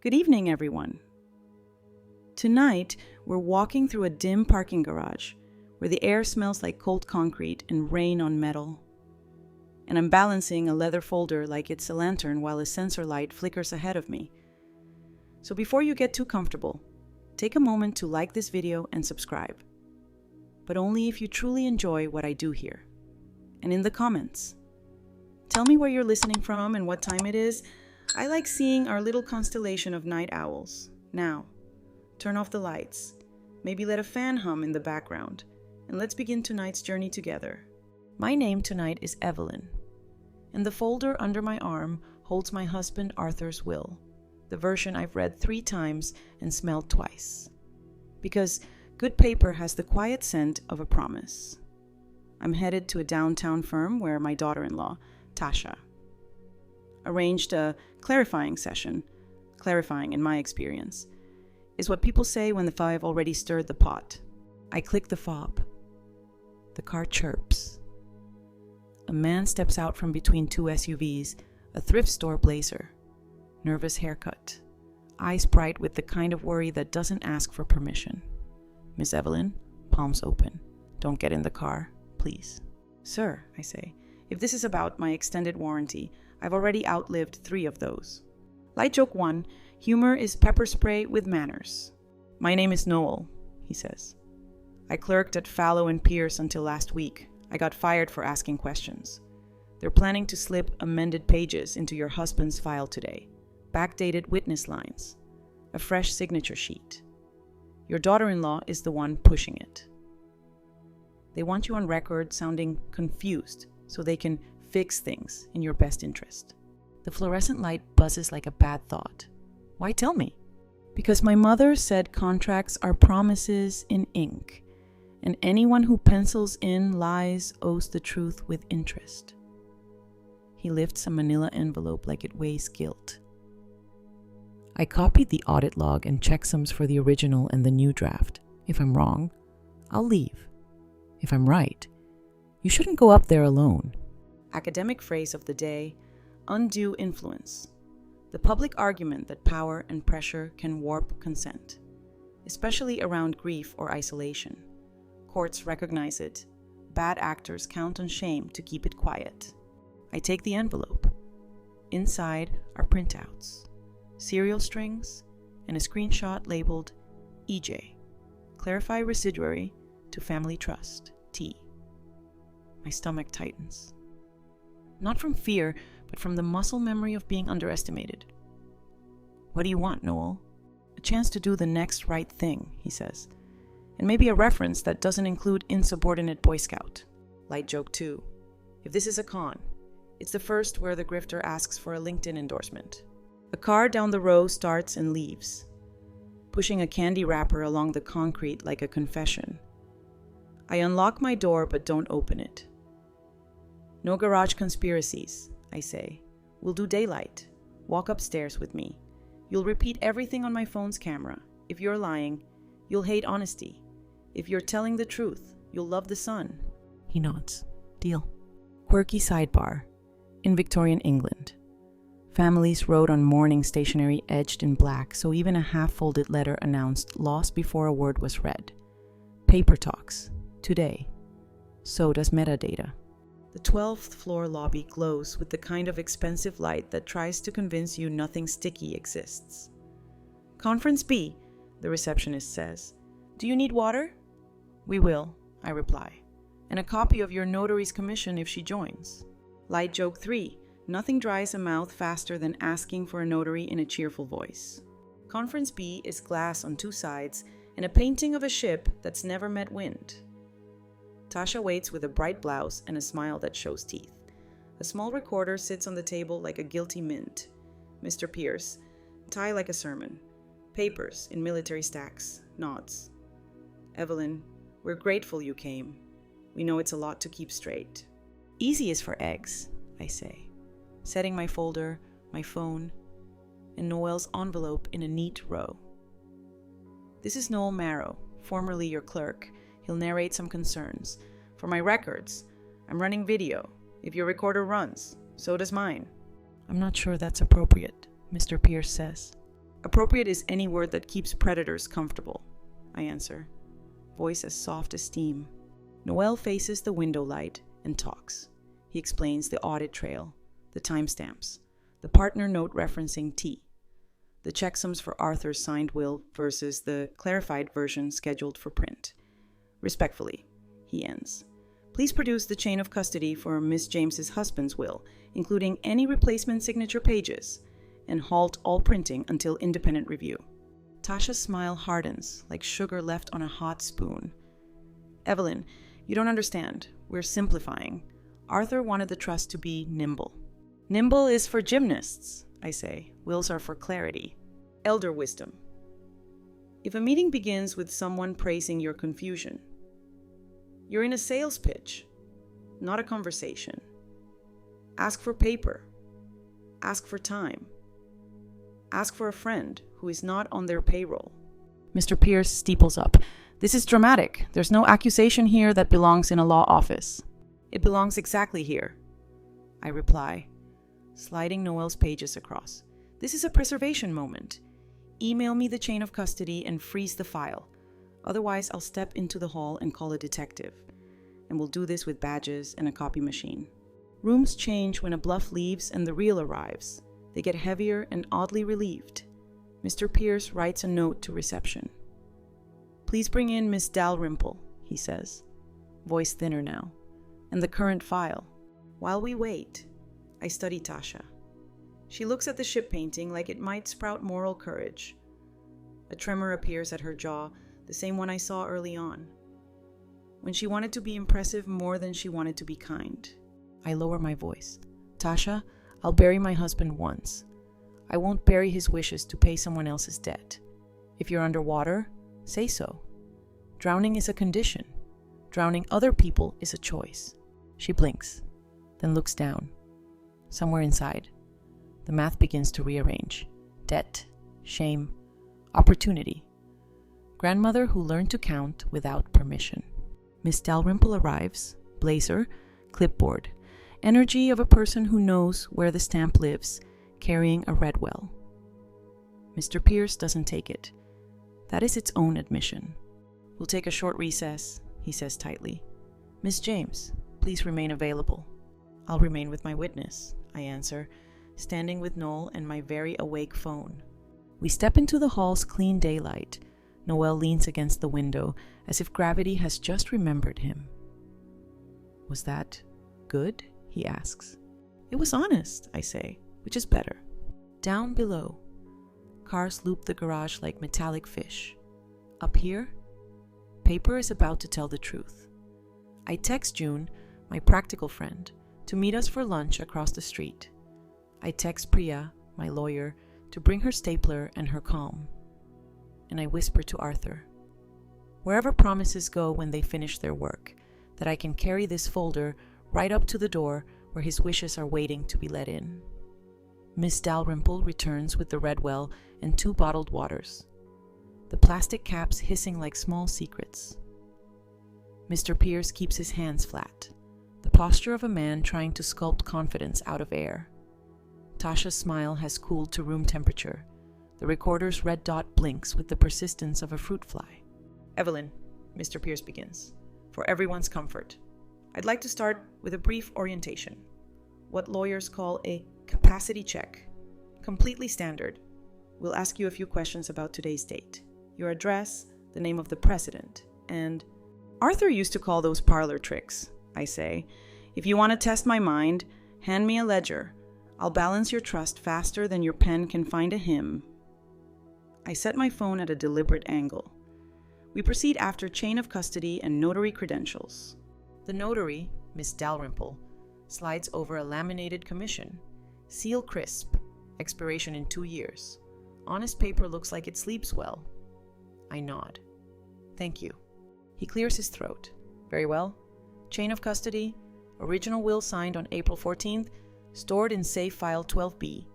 Good evening, everyone. Tonight, we're walking through a dim parking garage where the air smells like cold concrete and rain on metal. And I'm balancing a leather folder like it's a lantern while a sensor light flickers ahead of me. So before you get too comfortable, take a moment to like this video and subscribe. But only if you truly enjoy what I do here. And in the comments, tell me where you're listening from and what time it is. I like seeing our little constellation of night owls. Now, turn off the lights, maybe let a fan hum in the background, and let's begin tonight's journey together. My name tonight is Evelyn, and the folder under my arm holds my husband Arthur's will, the version I've read 3 times and smelled twice. Because good paper has the quiet scent of a promise. I'm headed to a downtown firm where my daughter-in-law, Tasha, arranged a clarifying session. Clarifying, in my experience, is what people say when the five already stirred the pot. I click the fob. The car chirps. A man steps out from between 2 SUVs, a thrift store blazer, nervous haircut, eyes bright with the kind of worry that doesn't ask for permission. Miss Evelyn, palms open. Don't get in the car, please. Sir, I say, if this is about my extended warranty, I've already outlived 3 of those. Light joke 1, humor is pepper spray with manners. My name is Noel, he says. I clerked at Fallow and Pierce until last week. I got fired for asking questions. They're planning to slip amended pages into your husband's file today. Backdated witness lines. A fresh signature sheet. Your daughter-in-law is the one pushing it. They want you on record sounding confused so they can fix things in your best interest. The fluorescent light buzzes like a bad thought. Why tell me? Because my mother said contracts are promises in ink, and anyone who pencils in lies owes the truth with interest. He lifts a manila envelope like it weighs guilt. I copied the audit log and checksums for the original and the new draft. If I'm wrong, I'll leave. If I'm right, you shouldn't go up there alone. Academic phrase of the day, undue influence. The public argument that power and pressure can warp consent, especially around grief or isolation. Courts recognize it. Bad actors count on shame to keep it quiet. I take the envelope. Inside are printouts, serial strings, and a screenshot labeled EJ. Clarify residuary to family trust, T. My stomach tightens. Not from fear, but from the muscle memory of being underestimated. What do you want, Noel? A chance to do the next right thing, he says. And maybe a reference that doesn't include insubordinate Boy Scout. Light joke 2. If this is a con, it's the first where the grifter asks for a LinkedIn endorsement. A car down the row starts and leaves, pushing a candy wrapper along the concrete like a confession. I unlock my door but don't open it. No garage conspiracies, I say. We'll do daylight. Walk upstairs with me. You'll repeat everything on my phone's camera. If you're lying, you'll hate honesty. If you're telling the truth, you'll love the sun. He nods. Deal. Quirky sidebar. In Victorian England, families wrote on mourning stationery edged in black, so even a half-folded letter announced loss before a word was read. Paper talks. Today. So does metadata. The 12th floor lobby glows with the kind of expensive light that tries to convince you nothing sticky exists. Conference B, the receptionist says. Do you need water? We will, I reply. And a copy of your notary's commission if she joins. Light joke 3, nothing dries a mouth faster than asking for a notary in a cheerful voice. Conference B is glass on 2 sides and a painting of a ship that's never met wind. Tasha waits with a bright blouse and a smile that shows teeth. A small recorder sits on the table like a guilty mint. Mr. Pierce, tie like a sermon. Papers in military stacks, nods. Evelyn, we're grateful you came. We know it's a lot to keep straight. Easy is for eggs, I say, setting my folder, my phone, and Noel's envelope in a neat row. This is Noel Marrow, formerly your clerk. He'll narrate some concerns. For my records, I'm running video. If your recorder runs, so does mine. I'm not sure that's appropriate, Mr. Pierce says. Appropriate is any word that keeps predators comfortable, I answer, voice as soft as steam. Noel faces the window light and talks. He explains the audit trail, the timestamps, the partner note referencing T, the checksums for Arthur's signed will versus the clarified version scheduled for print. Respectfully, he ends. Please produce the chain of custody for Miss James's husband's will, including any replacement signature pages, and halt all printing until independent review. Tasha's smile hardens like sugar left on a hot spoon. Evelyn, you don't understand. We're simplifying. Arthur wanted the trust to be nimble. Nimble is for gymnasts, I say. Wills are for clarity. Elder wisdom. If a meeting begins with someone praising your confusion, you're in a sales pitch, not a conversation. Ask for paper. Ask for time. Ask for a friend who is not on their payroll. Mr. Pierce steeples up. This is dramatic. There's no accusation here that belongs in a law office. It belongs exactly here, I reply, sliding Noel's pages across. This is a preservation moment. Email me the chain of custody and freeze the file. Otherwise, I'll step into the hall and call a detective. And we'll do this with badges and a copy machine. Rooms change when a bluff leaves and the reel arrives. They get heavier and oddly relieved. Mr. Pierce writes a note to reception. Please bring in Miss Dalrymple, he says, voice thinner now, and the current file. While we wait, I study Tasha. She looks at the ship painting like it might sprout moral courage. A tremor appears at her jaw, the same one I saw early on, when she wanted to be impressive more than she wanted to be kind. I lower my voice. Tasha, I'll bury my husband once. I won't bury his wishes to pay someone else's debt. If you're underwater, say so. Drowning is a condition. Drowning other people is a choice. She blinks, then looks down. Somewhere inside, the math begins to rearrange. Debt, shame, opportunity. Grandmother who learned to count without permission. Miss Dalrymple arrives, blazer, clipboard. Energy of a person who knows where the stamp lives, carrying a red well. Mr. Pierce doesn't take it. That is its own admission. We'll take a short recess, he says tightly. Miss James, please remain available. I'll remain with my witness, I answer, standing with Noel and my very awake phone. We step into the hall's clean daylight. Noel leans against the window as if gravity has just remembered him. Was that good? He asks. It was honest, I say, which is better. Down below, cars loop the garage like metallic fish. Up here, paper is about to tell the truth. I text June, my practical friend, to meet us for lunch across the street. I text Priya, my lawyer, to bring her stapler and her calm. And I whisper to Arthur, wherever promises go when they finish their work, that I can carry this folder right up to the door where his wishes are waiting to be let in. Miss Dalrymple returns with the red well and 2 bottled waters, the plastic caps hissing like small secrets. Mr. Pierce keeps his hands flat, the posture of a man trying to sculpt confidence out of air. Tasha's smile has cooled to room temperature. The recorder's red dot blinks with the persistence of a fruit fly. Evelyn, Mr. Pierce begins, for everyone's comfort, I'd like to start with a brief orientation. What lawyers call a capacity check. Completely standard. We'll ask you a few questions about today's date, your address, the name of the president, and Arthur used to call those parlor tricks, I say. If you want to test my mind, hand me a ledger. I'll balance your trust faster than your pen can find a hymn. I set my phone at a deliberate angle. We proceed after chain of custody and notary credentials. The notary, Miss Dalrymple, slides over a laminated commission. Seal crisp, expiration in 2 years. Honest paper looks like it sleeps well. I nod. Thank you. He clears his throat. Very well. Chain of custody, original will signed on April 14th, stored in safe file 12B.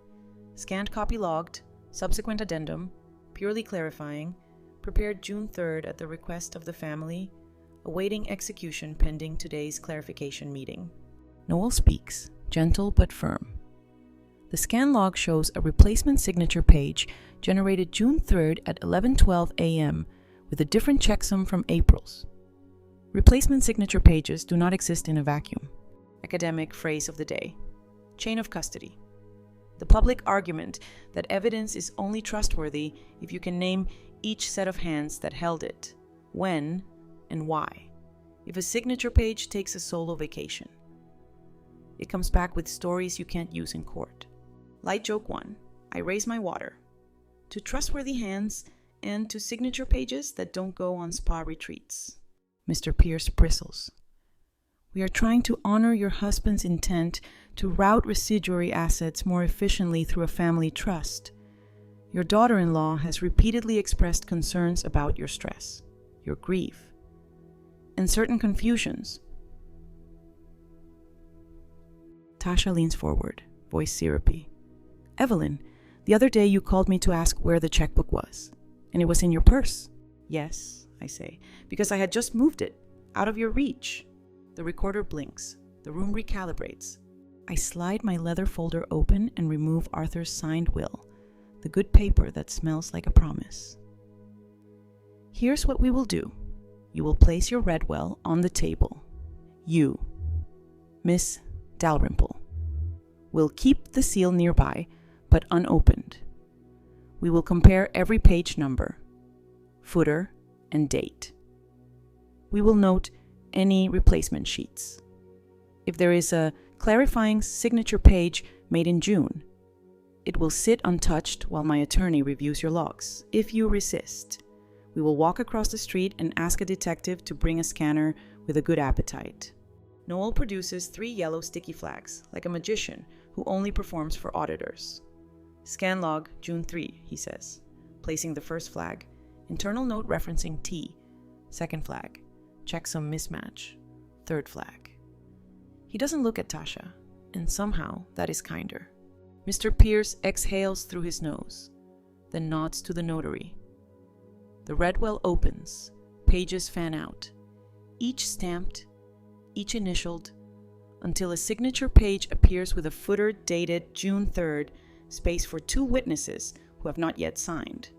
Scanned copy logged, subsequent addendum, purely clarifying, prepared June 3rd at the request of the family, awaiting execution pending today's clarification meeting. Noel speaks, gentle but firm. The scan log shows a replacement signature page generated June 3rd at 11:12 a.m. with a different checksum from April's. Replacement signature pages do not exist in a vacuum. Academic phrase of the day: chain of custody. The public argument that evidence is only trustworthy if you can name each set of hands that held it, when, and why. If a signature page takes a solo vacation, it comes back with stories you can't use in court. Light joke 1. I raise my water. To trustworthy hands and to signature pages that don't go on spa retreats. Mr. Pierce bristles. We are trying to honor your husband's intent to route residuary assets more efficiently through a family trust. Your daughter-in-law has repeatedly expressed concerns about your stress, your grief, and certain confusions. Tasha leans forward, voice syrupy. Evelyn, the other day you called me to ask where the checkbook was, and it was in your purse. Yes, I say, because I had just moved it, out of your reach. The recorder blinks. The room recalibrates. I slide my leather folder open and remove Arthur's signed will, the good paper that smells like a promise. Here's what we will do. You will place your Redwell on the table. You, Miss Dalrymple, will keep the seal nearby, but unopened. We will compare every page number, footer, and date. We will note any replacement sheets. If there is a clarifying signature page made in June, it will sit untouched while my attorney reviews your logs. If you resist, we will walk across the street and ask a detective to bring a scanner with a good appetite. Noel produces 3 yellow sticky flags, like a magician who only performs for auditors. Scan log, June 3, he says, placing the first flag. Internal note referencing T. Second flag. Checksum mismatch. Third flag. He doesn't look at Tasha, and somehow that is kinder. Mr. Pierce exhales through his nose, then nods to the notary. The Redwell opens. Pages fan out, each stamped, each initialed, until a signature page appears with a footer dated June 3rd, space for 2 witnesses who have not yet signed,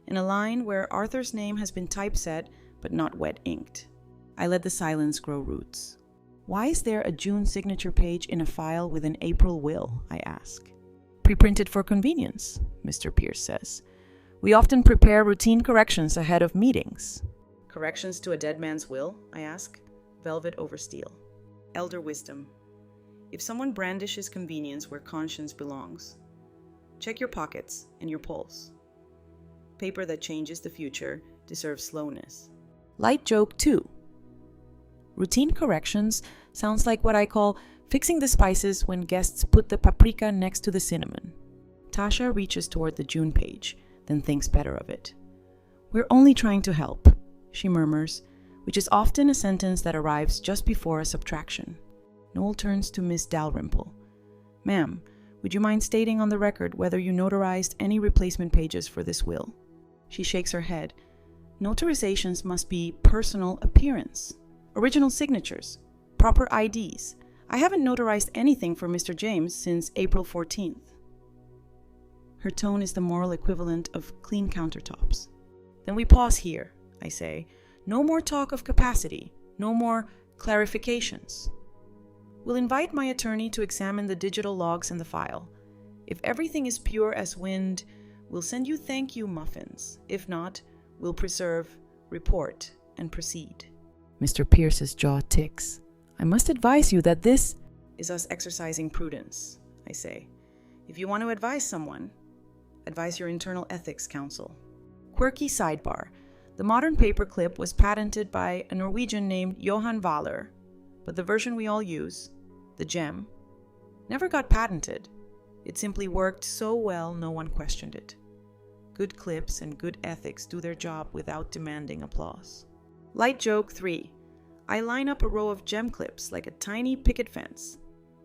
and a line where Arthur's name has been typeset but not wet inked. I let the silence grow roots. Why is there a June signature page in a file with an April will, I ask. Pre-printed for convenience, Mr. Pierce says. We often prepare routine corrections ahead of meetings. Corrections to a dead man's will, I ask. Velvet over steel. Elder wisdom. If someone brandishes convenience where conscience belongs, check your pockets and your pulse. Paper that changes the future deserves slowness. Light joke 2. Routine corrections sounds like what I call fixing the spices when guests put the paprika next to the cinnamon. Tasha reaches toward the June page, then thinks better of it. We're only trying to help, she murmurs, which is often a sentence that arrives just before a subtraction. Noel turns to Miss Dalrymple. Ma'am, would you mind stating on the record whether you notarized any replacement pages for this will? She shakes her head. Notarizations must be personal appearance, original signatures, proper IDs. I haven't notarized anything for Mr. James since April 14th. Her tone is the moral equivalent of clean countertops. Then we pause here, I say. No more talk of capacity, no more clarifications. We'll invite my attorney to examine the digital logs in the file. If everything is pure as wind, we'll send you thank you muffins. If not, we'll preserve, report, and proceed. Mr. Pierce's jaw ticks. I must advise you that this is us exercising prudence, I say. If you want to advise someone, advise your internal ethics counsel. Quirky sidebar. The modern paperclip was patented by a Norwegian named Johan Valler, but the version we all use, the gem, never got patented. It simply worked so well no one questioned it. Good clips and good ethics do their job without demanding applause. Light joke 3. I line up a row of gem clips like a tiny picket fence.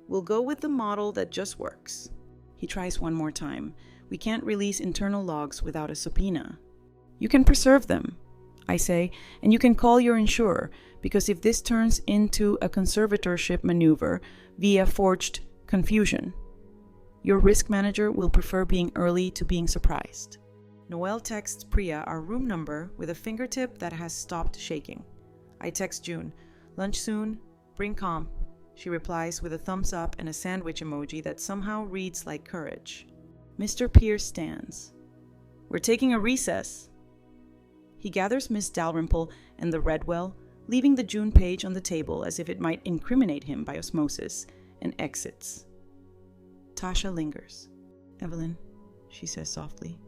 We'll go with the model that just works. He tries one more time. We can't release internal logs without a subpoena. You can preserve them, I say, and you can call your insurer, because if this turns into a conservatorship maneuver via forged confusion, Your risk manager will prefer being early to being surprised. Noelle texts Priya our room number with a fingertip that has stopped shaking. I text June, lunch soon, bring calm. She replies with a thumbs up and a sandwich emoji that somehow reads like courage. Mr. Pierce stands. We're taking a recess. He gathers Miss Dalrymple and the Redwell, leaving the June page on the table as if it might incriminate him by osmosis, and exits. Tasha lingers. Evelyn, she says softly,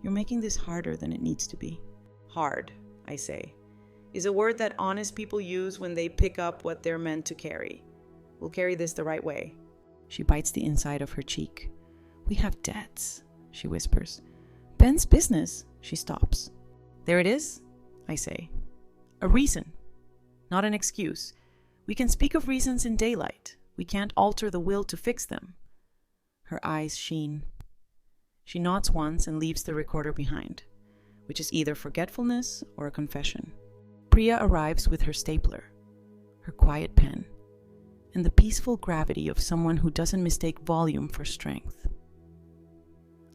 you're making this harder than it needs to be. Hard, I say, is a word that honest people use when they pick up what they're meant to carry. We'll carry this the right way. She bites the inside of her cheek. We have debts, she whispers. Ben's business, she stops. There it is, I say. A reason, not an excuse. We can speak of reasons in daylight. We can't alter the will to fix them. Her eyes sheen. She nods once and leaves the recorder behind, which is either forgetfulness or a confession. Priya arrives with her stapler, her quiet pen, and the peaceful gravity of someone who doesn't mistake volume for strength.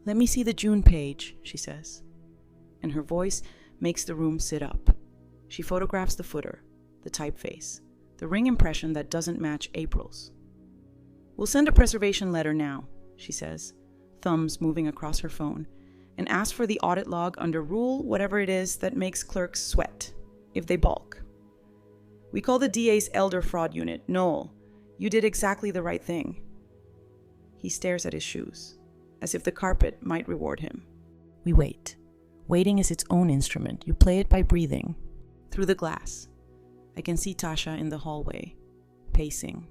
Let me see the June page, she says, and her voice makes the room sit up. She photographs the footer, the typeface, the ring impression that doesn't match April's. We'll send a preservation letter now, she says, thumbs moving across her phone, and ask for the audit log under rule whatever it is that makes clerks sweat, if they balk. We call the DA's elder fraud unit. Noel, you did exactly the right thing. He stares at his shoes, as if the carpet might reward him. We wait. Waiting is its own instrument. You play it by breathing. Through the glass, I can see Tasha in the hallway, pacing,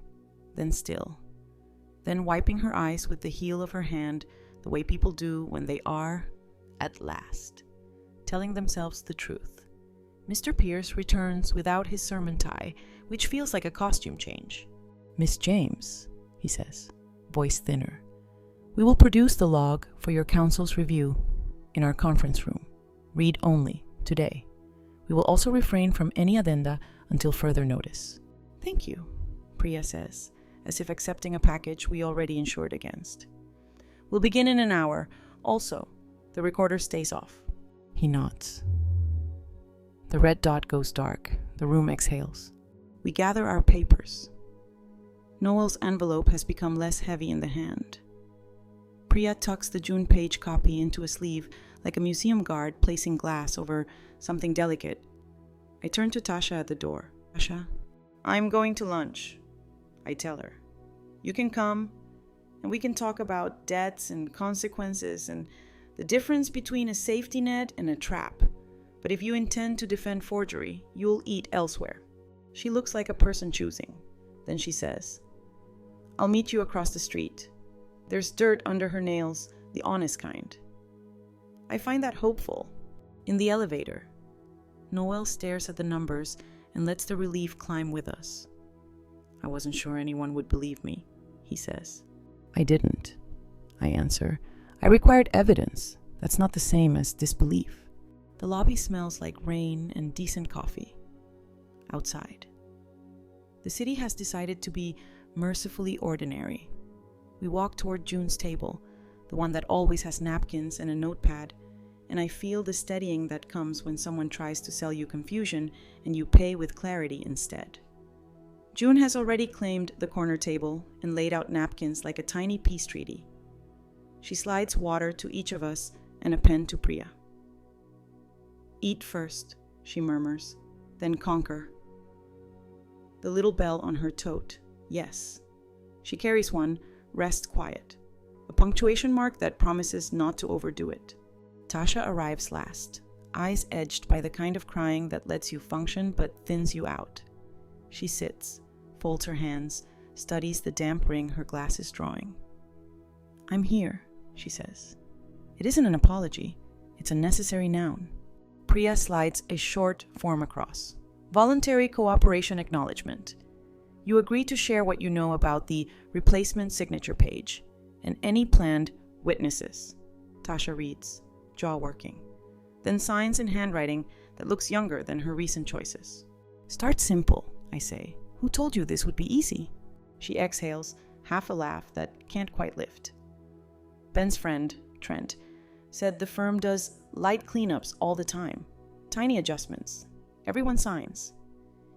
then still, then wiping her eyes with the heel of her hand the way people do when they are, at last, telling themselves the truth. Mr. Pierce returns without his sermon tie, which feels like a costume change. Miss James, he says, voice thinner, we will produce the log for your counsel's review in our conference room. Read only, today. We will also refrain from any addenda until further notice. Thank you, Priya says, as if accepting a package we already insured against. We'll begin in an hour. Also, the recorder stays off. He nods. The red dot goes dark. The room exhales. We gather our papers. Noel's envelope has become less heavy in the hand. Priya tucks the June page copy into a sleeve like a museum guard placing glass over something delicate. I turn to Tasha at the door. Tasha, I'm going to lunch, I tell her. You can come, and we can talk about debts and consequences and the difference between a safety net and a trap. But if you intend to defend forgery, you'll eat elsewhere. She looks like a person choosing. Then she says, I'll meet you across the street. There's dirt under her nails, the honest kind. I find that hopeful. In the elevator, Noel stares at the numbers and lets the relief climb with us. I wasn't sure anyone would believe me, he says. I didn't, I answer. I required evidence. That's not the same as disbelief. The lobby smells like rain and decent coffee. Outside. The city has decided to be mercifully ordinary. We walk toward June's table, the one that always has napkins and a notepad, and I feel the steadying that comes when someone tries to sell you confusion and you pay with clarity instead. June has already claimed the corner table and laid out napkins like a tiny peace treaty. She slides water to each of us and a pen to Priya. Eat first, she murmurs, then conquer. The little bell on her tote, yes. She carries one, rest quiet, a punctuation mark that promises not to overdo it. Tasha arrives last, eyes edged by the kind of crying that lets you function but thins you out. She sits, folds her hands, studies the damp ring her glass is drawing. I'm here, she says. It isn't an apology, it's a necessary noun. Priya slides a short form across. Voluntary cooperation acknowledgement. You agree to share what you know about the replacement signature page and any planned witnesses. Tasha reads, jaw working, then signs in handwriting that looks younger than her recent choices. Start simple, I say. Who told you this would be easy? She exhales, half a laugh that can't quite lift. Ben's friend, Trent, said the firm does light cleanups all the time. Tiny adjustments. Everyone signs.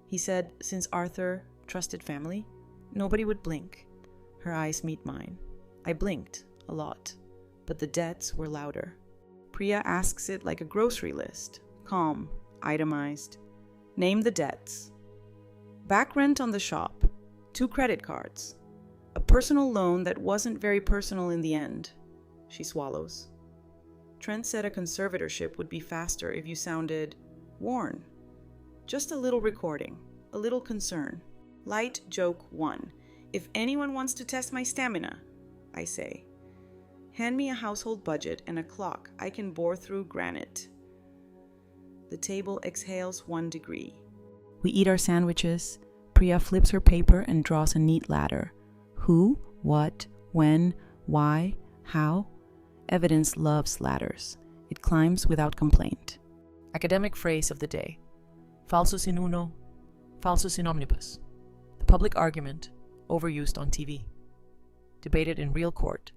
He said since Arthur trusted family, nobody would blink. Her eyes meet mine. I blinked a lot, but the debts were louder. Priya asks it like a grocery list. Calm, itemized. Name the debts. Back rent on the shop. 2 credit cards. A personal loan that wasn't very personal in the end. She swallows. Trent said a conservatorship would be faster if you sounded worn. Just a little recording, a little concern. Light joke 1. If anyone wants to test my stamina, I say. Hand me a household budget and a clock I can bore through granite. The table exhales 1 degree. We eat our sandwiches. Priya flips her paper and draws a neat ladder. Who, what, when, why, how? Evidence loves ladders. It climbs without complaint. Academic phrase of the day. Falsus in uno, falsus in omnibus. The public argument, overused on TV. Debated in real court,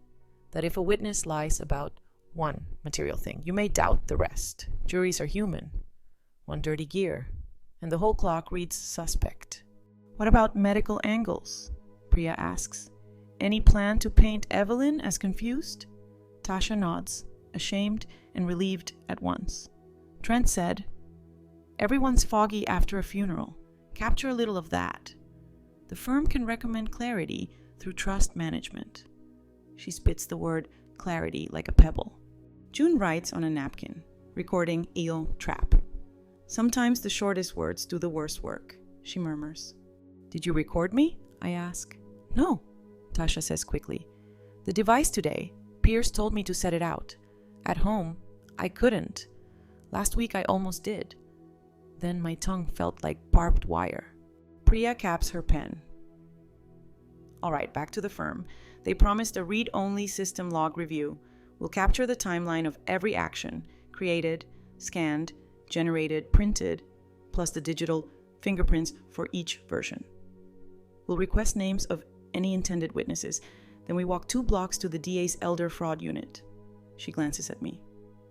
that if a witness lies about one material thing, you may doubt the rest. Juries are human. One dirty gear, and the whole clock reads suspect. What about medical angles? Priya asks. Any plan to paint Evelyn as confused? Tasha nods, ashamed and relieved at once. Trent said, everyone's foggy after a funeral. Capture a little of that. The firm can recommend clarity through trust management. She spits the word clarity like a pebble. June writes on a napkin, recording eel trap. Sometimes the shortest words do the worst work, she murmurs. Did you record me? I ask. No, Tasha says quickly. The device today, Pierce told me to set it out. At home, I couldn't. Last week I almost did. Then my tongue felt like barbed wire. Priya caps her pen. All right, back to the firm. They promised a read-only system log review. We'll capture the timeline of every action, created, scanned, generated, printed, plus the digital fingerprints for each version. We'll request names of any intended witnesses. Then we walk 2 blocks to the DA's elder fraud unit. She glances at me.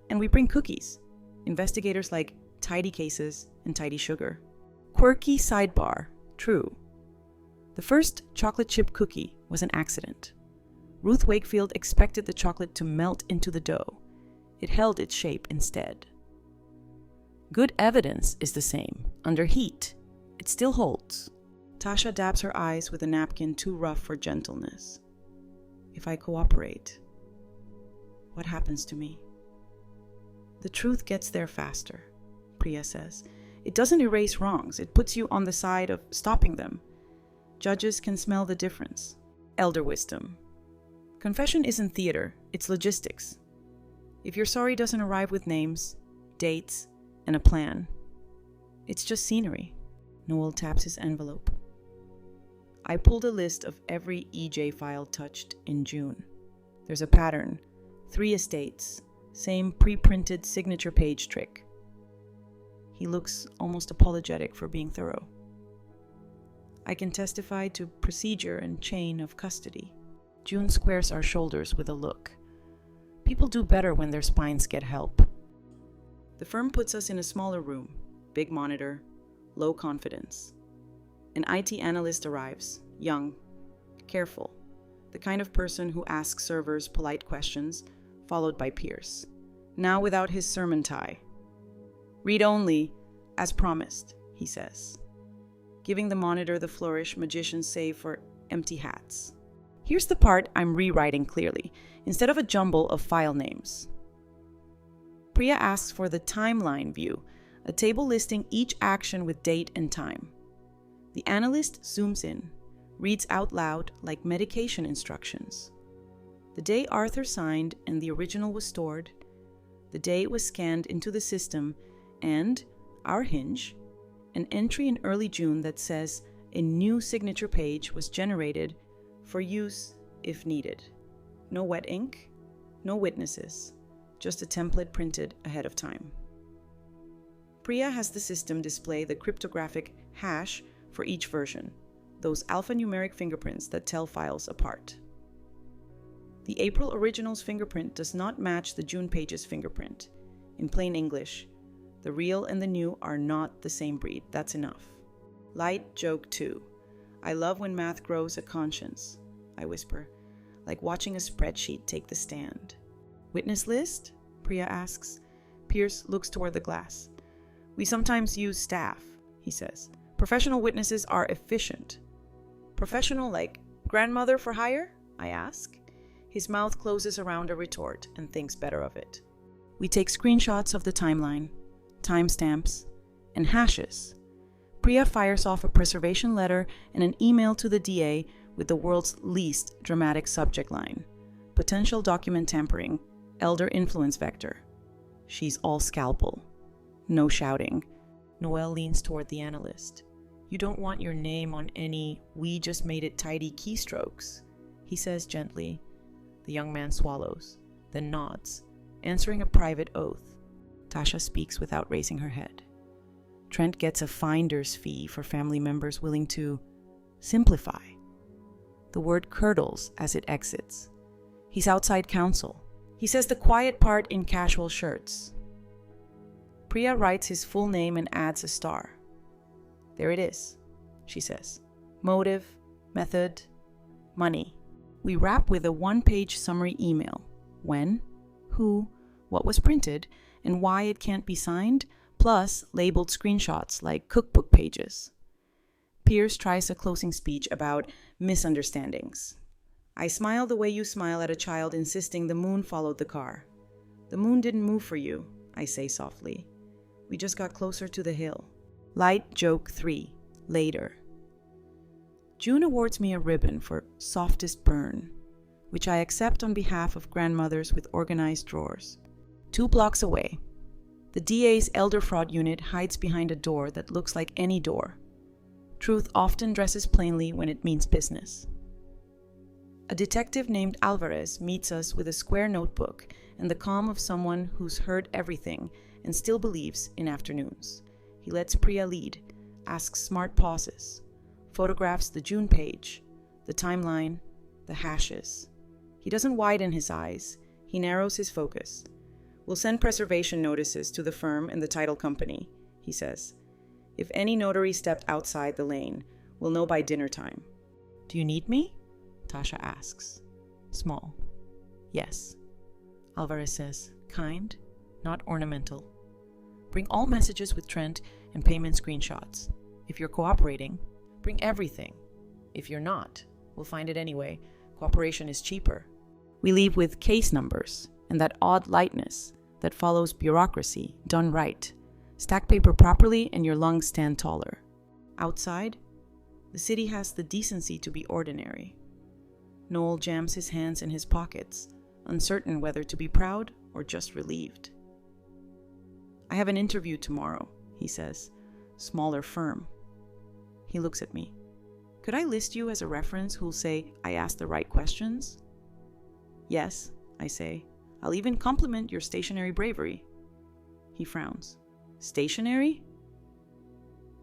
And we bring cookies. Investigators like tidy cases and tidy sugar. Quirky sidebar, true. The first chocolate chip cookie was an accident. Ruth Wakefield expected the chocolate to melt into the dough. It held its shape instead. Good evidence is the same. Under heat, it still holds. Tasha dabs her eyes with a napkin too rough for gentleness. If I cooperate, what happens to me? The truth gets there faster, Priya says. It doesn't erase wrongs. It puts you on the side of stopping them. Judges can smell the difference. Elder wisdom. Confession isn't theater, it's logistics. If your sorry doesn't arrive with names, dates, and a plan, it's just scenery. Noel taps his envelope. I pulled a list of every EJ file touched in June. There's a pattern. 3 estates. Same pre-printed signature page trick. He looks almost apologetic for being thorough. I can testify to procedure and chain of custody. June squares our shoulders with a look. People do better when their spines get help. The firm puts us in a smaller room. Big monitor. Low confidence. An IT analyst arrives, young, careful, the kind of person who asks servers polite questions, followed by Pierce. Now without his sermon tie. Read only, as promised, he says, giving the monitor the flourish magicians save for empty hats. Here's the part I'm rewriting clearly, instead of a jumble of file names. Priya asks for the timeline view, a table listing each action with date and time. The analyst zooms in, reads out loud like medication instructions. The day Arthur signed and the original was stored, the day it was scanned into the system, and, our hinge, an entry in early June that says a new signature page was generated for use if needed. No wet ink, no witnesses, just a template printed ahead of time. Priya has the system display the cryptographic hash for each version, those alphanumeric fingerprints that tell files apart. The April original's fingerprint does not match the June page's fingerprint. In plain English, the real and the new are not the same breed. That's enough. Light joke 2. I love when math grows a conscience, I whisper, like watching a spreadsheet take the stand. Witness list? Priya asks. Pierce looks toward the glass. We sometimes use staff, he says. Professional witnesses are efficient. Professional like grandmother for hire? I ask. His mouth closes around a retort and thinks better of it. We take screenshots of the timeline, timestamps, and hashes. Priya fires off a preservation letter and an email to the DA with the world's least dramatic subject line. Potential document tampering, elder influence vector. She's all scalpel. No shouting. Noel leans toward the analyst. You don't want your name on any "we just made it tidy" keystrokes, he says gently. The young man swallows, then nods, answering a private oath. Tasha speaks without raising her head. Trent gets a finder's fee for family members willing to simplify. The word curdles as it exits. He's outside counsel. He says the quiet part in casual shirts. Priya writes his full name and adds a star. There it is, she says. Motive, method, money. We wrap with a one-page summary email. When, who, what was printed, and why it can't be signed, plus labeled screenshots like cookbook pages. Pierce tries a closing speech about misunderstandings. I smile the way you smile at a child insisting the moon followed the car. The moon didn't move for you, I say softly. We just got closer to the hill. Light joke 3. Later. June awards me a ribbon for softest burn, which I accept on behalf of grandmothers with organized drawers. 2 blocks away, the DA's elder fraud unit hides behind a door that looks like any door. Truth often dresses plainly when it means business. A detective named Alvarez meets us with a square notebook and the calm of someone who's heard everything and still believes in afternoons. He lets Priya lead, asks smart pauses, photographs the June page, the timeline, the hashes. He doesn't widen his eyes, he narrows his focus. We'll send preservation notices to the firm and the title company, he says. If any notary stepped outside the lane, we'll know by dinner time. Do you need me? Tasha asks. Small. Yes. Alvarez says, kind, not ornamental. Bring all messages with Trent and payment screenshots. If you're cooperating, bring everything. If you're not, we'll find it anyway. Cooperation is cheaper. We leave with case numbers and that odd lightness that follows bureaucracy done right. Stack paper properly and your lungs stand taller. Outside, the city has the decency to be ordinary. Noel jams his hands in his pockets, uncertain whether to be proud or just relieved. I have an interview tomorrow, he says. Smaller firm. He looks at me. Could I list you as a reference who'll say I asked the right questions? Yes, I say. I'll even compliment your stationary bravery. He frowns. Stationary?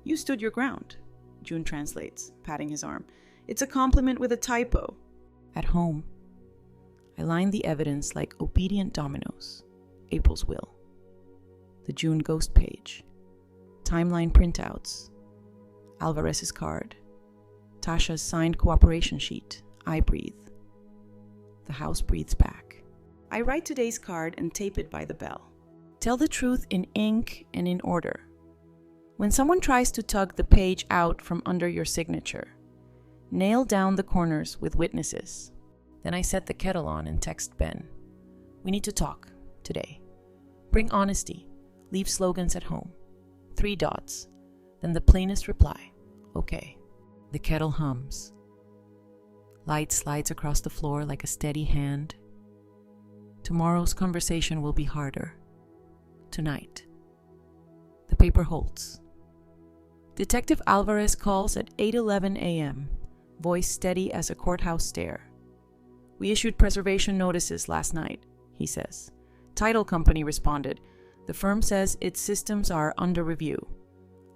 You stood your ground, June translates, patting his arm. It's a compliment with a typo. At home, I line the evidence like obedient dominoes. April's will. The June ghost page. Timeline printouts. Alvarez's card. Tasha's signed cooperation sheet. I breathe. The house breathes back. I write today's card and tape it by the bell. Tell the truth in ink and in order. When someone tries to tug the page out from under your signature, nail down the corners with witnesses. Then I set the kettle on and text Ben. We need to talk today. Bring honesty. Leave slogans at home. 3 dots. Then the plainest reply. Okay. The kettle hums. Light slides across the floor like a steady hand. Tomorrow's conversation will be harder. Tonight. The paper holds. Detective Alvarez calls at 8:11 a.m., voice steady as a courthouse stair. We issued preservation notices last night, he says. Title company responded. The firm says its systems are under review.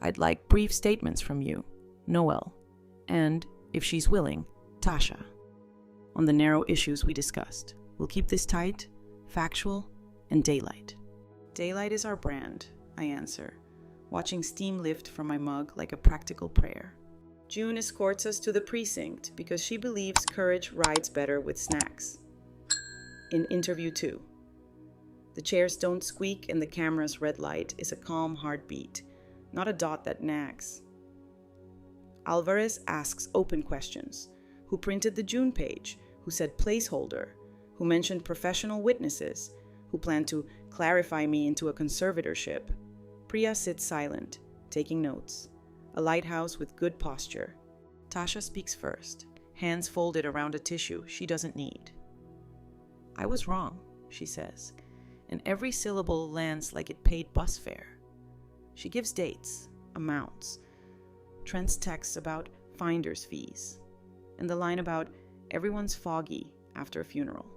I'd like brief statements from you, Noel, and, if she's willing, Tasha, on the narrow issues we discussed. We'll keep this tight, factual, and daylight. Daylight is our brand, I answer, watching steam lift from my mug like a practical prayer. June escorts us to the precinct because she believes courage rides better with snacks. In interview 2. The chairs don't squeak and the camera's red light is a calm heartbeat, not a dot that nags. Alvarez asks open questions. Who printed the June page? Who said placeholder? Who mentioned professional witnesses? Who planned to clarify me into a conservatorship? Priya sits silent, taking notes. A lighthouse with good posture. Tasha speaks first, hands folded around a tissue she doesn't need. I was wrong, she says, and every syllable lands like it paid bus fare. She gives dates, amounts, Trent's texts about finder's fees, and the line about everyone's foggy after a funeral.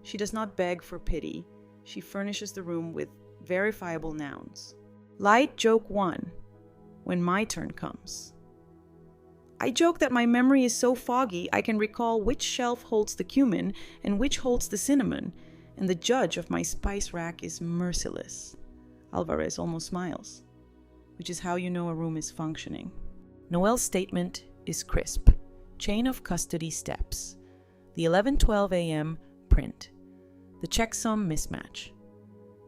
She does not beg for pity. She furnishes the room with verifiable nouns. Light joke 1. When my turn comes. I joke that my memory is so foggy I can recall which shelf holds the cumin and which holds the cinnamon, and the judge of my spice rack is merciless. Alvarez almost smiles, which is how you know a room is functioning. Noel's statement is crisp. Chain of custody steps. The 11:12 a.m. print. The checksum mismatch.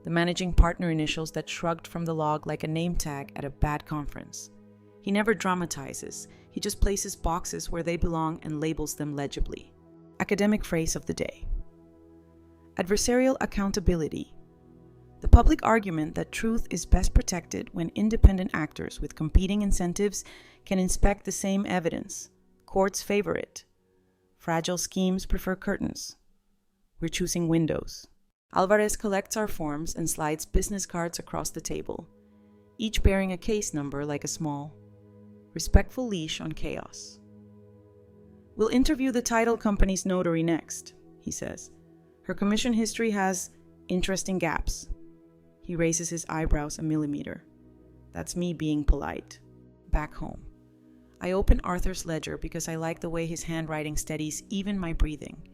The managing partner initials that shrugged from the log like a name tag at a bad conference. He never dramatizes. He just places boxes where they belong and labels them legibly. Academic phrase of the day. Adversarial accountability. The public argument that truth is best protected when independent actors with competing incentives can inspect the same evidence. Courts favor it. Fragile schemes prefer curtains. We're choosing windows. Alvarez collects our forms and slides business cards across the table, each bearing a case number like a small, respectful leash on chaos. We'll interview the title company's notary next, he says. Her commission history has interesting gaps. He raises his eyebrows a millimeter. That's me being polite. Back home. I open Arthur's ledger because I like the way his handwriting steadies even my breathing.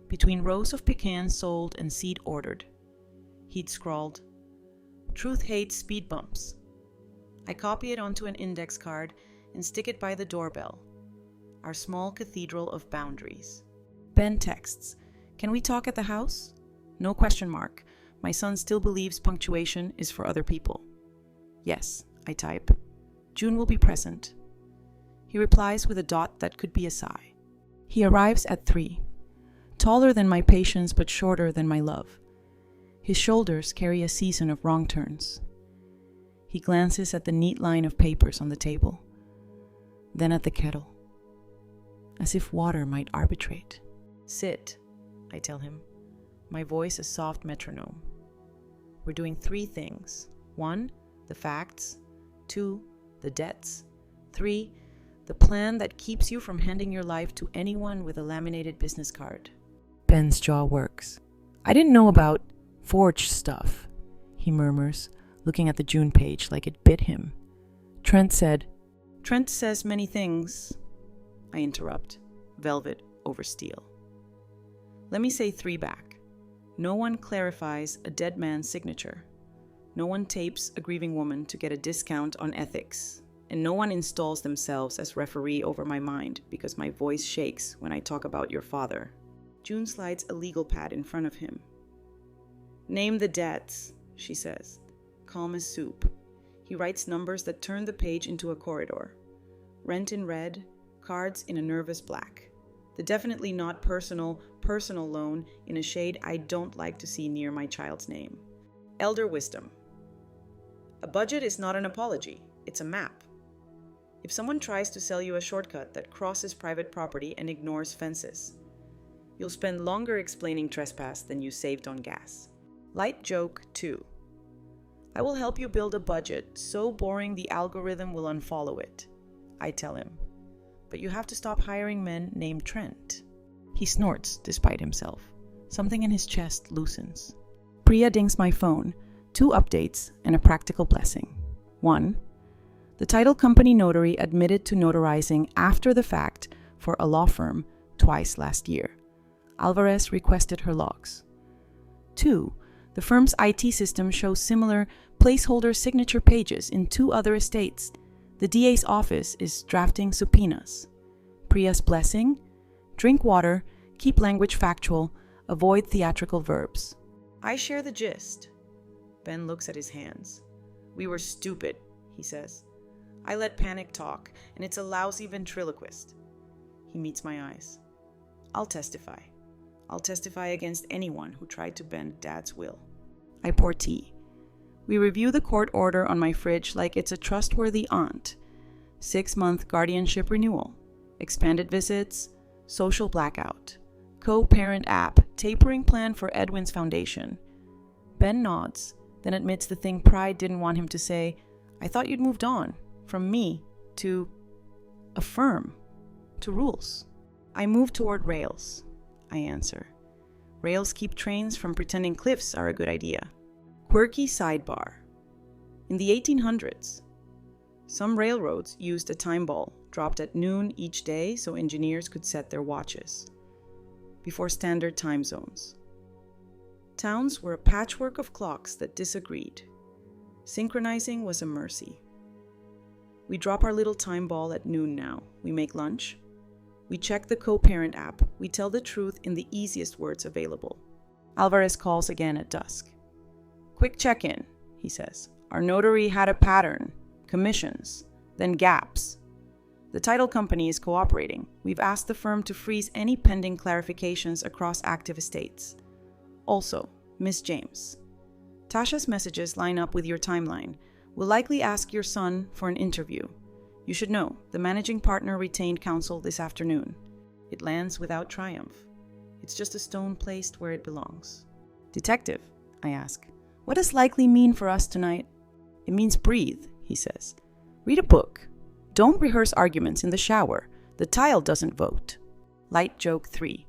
Between rows of pecans sold and seed ordered, he'd scrawled, "Truth hates speed bumps." I copy it onto an index card and stick it by the doorbell, our small cathedral of boundaries. Ben texts, "Can we talk at the house?" No question mark. My son still believes punctuation is for other people. "Yes," I type. "June will be present." He replies with a dot that could be a sigh. He arrives at 3. Taller than my patience but shorter than my love. His shoulders carry a season of wrong turns. He glances at the neat line of papers on the table, then at the kettle, as if water might arbitrate. "Sit," I tell him, my voice a soft metronome. We're doing 3 things. 1, the facts. 2, the debts. 3, the plan that keeps you from handing your life to anyone with a laminated business card. Ben's jaw works. "I didn't know about forged stuff," he murmurs, looking at the June page like it bit him. Trent says many things," I interrupt, velvet over steel. Let me say 3 back. No one clarifies a dead man's signature. No one tapes a grieving woman to get a discount on ethics. And no one installs themselves as referee over my mind because my voice shakes when I talk about your father. June slides a legal pad in front of him. "Name the debts," she says, calm as soup. He writes numbers that turn the page into a corridor. Rent in red, cards in a nervous black. The definitely not personal loan in a shade I don't like to see near my child's name. Elder wisdom. A budget is not an apology, it's a map. If someone tries to sell you a shortcut that crosses private property and ignores fences, you'll spend longer explaining trespass than you saved on gas. Light joke 2. I will help you build a budget so boring the algorithm will unfollow it, I tell him. But you have to stop hiring men named Trent. He snorts despite himself. Something in his chest loosens. Priya dings my phone. 2 updates and a practical blessing. 1. The title company notary admitted to notarizing after the fact for a law firm twice last year. Alvarez requested her logs. 2. The firm's IT system shows similar placeholder signature pages in 2 other estates. The DA's office is drafting subpoenas. Priya's blessing: drink water, keep language factual, avoid theatrical verbs. I share the gist. Ben looks at his hands. We were stupid, he says. I let panic talk, and it's a lousy ventriloquist. He meets my eyes. I'll testify. I'll testify against anyone who tried to bend Dad's will. I pour tea. We review the court order on my fridge like it's a trustworthy aunt. 6-month guardianship renewal, expanded visits, social blackout, co-parent app, tapering plan for Edwin's foundation. Ben nods, then admits the thing pride didn't want him to say. I thought you'd moved on, from me to a firm, to rules. I move toward rails, I answer. Rails keep trains from pretending cliffs are a good idea. Quirky sidebar. In the 1800s, some railroads used a time ball dropped at noon each day so engineers could set their watches, before standard time zones. Towns were a patchwork of clocks that disagreed. Synchronizing was a mercy. We drop our little time ball at noon now. We make lunch. We check the co-parent app. We tell the truth in the easiest words available. Alvarez calls again at dusk. Quick check-in, he says. Our notary had a pattern, commissions, then gaps. The title company is cooperating. We've asked the firm to freeze any pending clarifications across active estates. Also, Miss James, Tasha's messages line up with your timeline. We'll likely ask your son for an interview. You should know, the managing partner retained counsel this afternoon. It lands without triumph. It's just a stone placed where it belongs. Detective, I ask, what does likely mean for us tonight? It means breathe, he says. Read a book. Don't rehearse arguments in the shower. The tile doesn't vote. Light joke 3.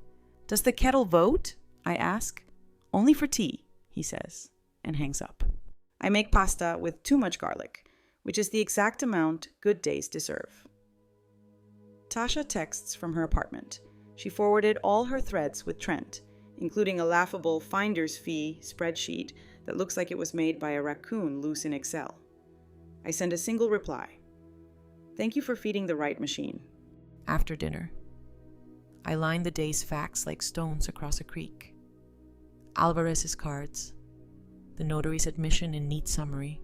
Does the kettle vote? I ask. Only for tea, he says, and hangs up. I make pasta with too much garlic, which is the exact amount good days deserve. Tasha texts from her apartment. She forwarded all her threads with Trent, including a laughable finder's fee spreadsheet that looks like it was made by a raccoon loose in Excel. I send a single reply. Thank you for feeding the right machine. After dinner, I line the day's facts like stones across a creek. Alvarez's cards, the notary's admission in neat summary,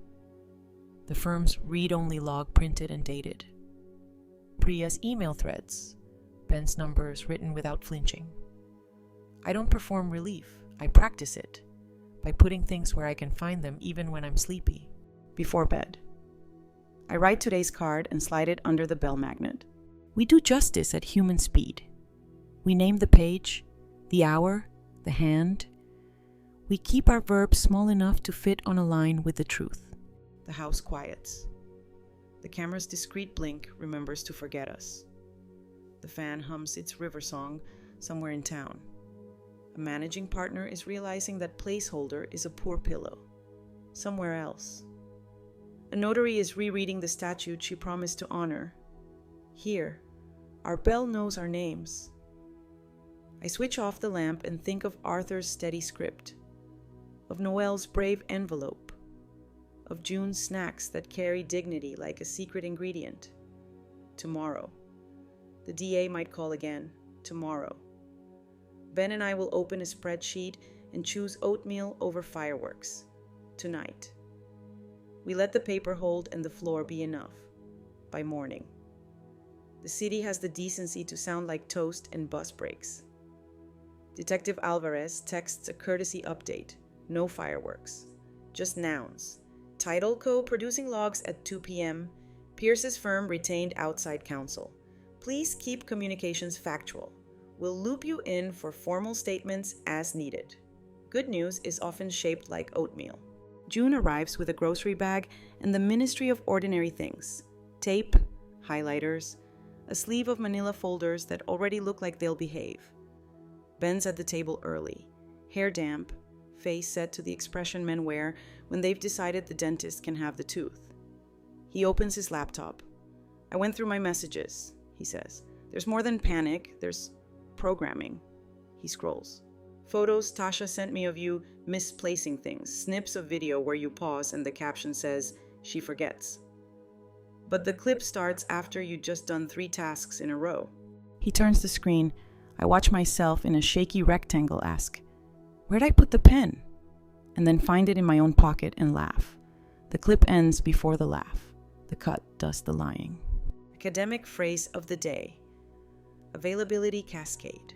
the firm's read-only log printed and dated, Priya's email threads, Ben's numbers written without flinching. I don't perform relief, I practice it, by putting things where I can find them even when I'm sleepy. Before bed, I write today's card and slide it under the bell magnet. We do justice at human speed. We name the page, the hour, the hand. We keep our verbs small enough to fit on a line with the truth. The house quiets. The camera's discreet blink remembers to forget us. The fan hums its river song somewhere in town. A managing partner is realizing that placeholder is a poor pillow. Somewhere else. A notary is rereading the statute she promised to honor. Here, our bell knows our names. I switch off the lamp and think of Arthur's steady script, of Noelle's brave envelope, of June's snacks that carry dignity like a secret ingredient. Tomorrow. The DA might call again. Tomorrow. Ben and I will open a spreadsheet and choose oatmeal over fireworks. Tonight. We let the paper hold and the floor be enough. By morning. The city has the decency to sound like toast and bus breaks. Detective Alvarez texts a courtesy update. No fireworks. Just nouns. Title co-producing logs at 2 p.m. Pierce's firm retained outside counsel. Please keep communications factual. We'll loop you in for formal statements as needed. Good news is often shaped like oatmeal. June arrives with a grocery bag and the Ministry of Ordinary Things. Tape, highlighters, a sleeve of manila folders that already look like they'll behave. Ben's at the table early, hair damp, face set to the expression men wear when they've decided the dentist can have the tooth. He opens his laptop. I went through my messages, he says. There's more than panic, there's programming. He scrolls. Photos Tasha sent me of you misplacing things. Snips of video where you pause and the caption says, "She forgets." But the clip starts after you'd just done 3 tasks in a row. He turns the screen. I watch myself in a shaky rectangle ask, "Where'd I put the pen?" And then find it in my own pocket and laugh. The clip ends before the laugh. The cut does the lying. Academic phrase of the day: availability cascade.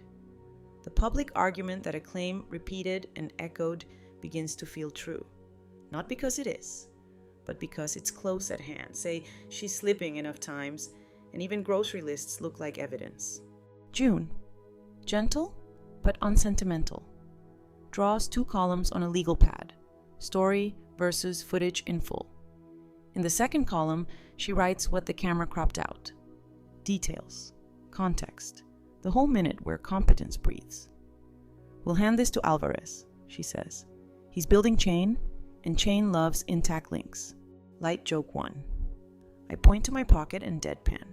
The public argument that a claim repeated and echoed begins to feel true. Not because it is, but because it's close at hand. Say, she's slipping enough times, and even grocery lists look like evidence. June. Gentle, but unsentimental. Draws 2 columns on a legal pad. Story versus footage in full. In the second column, she writes what the camera cropped out. Details. Context. The whole minute where competence breathes. "We'll hand this to Alvarez," she says. "He's building Chain, and Chain loves intact links. Light joke 1. I point to my pocket and deadpan.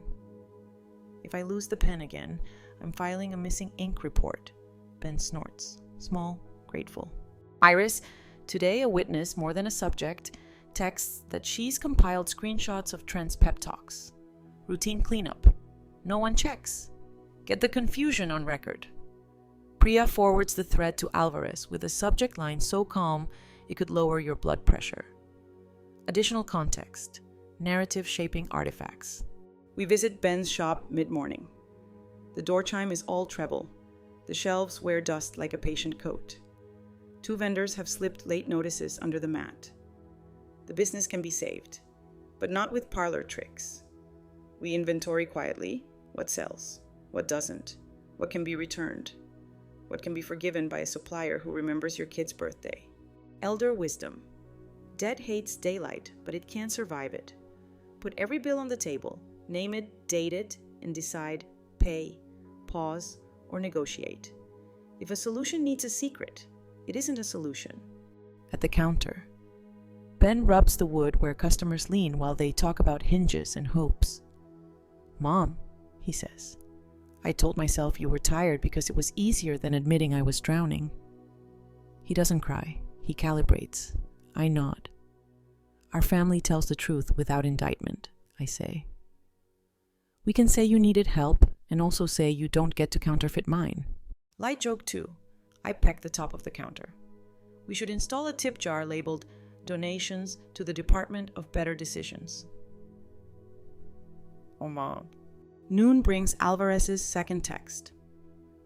If I lose the pen again, I'm filing a missing ink report. Ben snorts. Small, grateful. Iris, today a witness more than a subject, texts that she's compiled screenshots of Trent's pep talks. Routine cleanup. No one checks. Get the confusion on record. Priya forwards the thread to Alvarez with a subject line so calm it could lower your blood pressure. Additional context. Narrative shaping artifacts. We visit Ben's shop mid-morning. The door chime is all treble. The shelves wear dust like a patient coat. 2 vendors have slipped late notices under the mat. The business can be saved, but not with parlor tricks. We inventory quietly what sells, what doesn't, what can be returned, what can be forgiven by a supplier who remembers your kid's birthday. Elder wisdom. Debt hates daylight, but it can't survive it. Put every bill on the table, name it, date it, and decide, pay, pause, or negotiate. If a solution needs a secret, it isn't a solution. At the counter, Ben rubs the wood where customers lean while they talk about hinges and hopes. "Mom," he says, "I told myself you were tired because it was easier than admitting I was drowning." He doesn't cry. He calibrates. I nod. "Our family tells the truth without indictment," I say. "We can say you needed help and also say you don't get to counterfeit mine." Light joke 2. I peck the top of the counter. We should install a tip jar labeled "Donations to the Department of Better Decisions." Oh, Mom. Noon brings Alvarez's second text.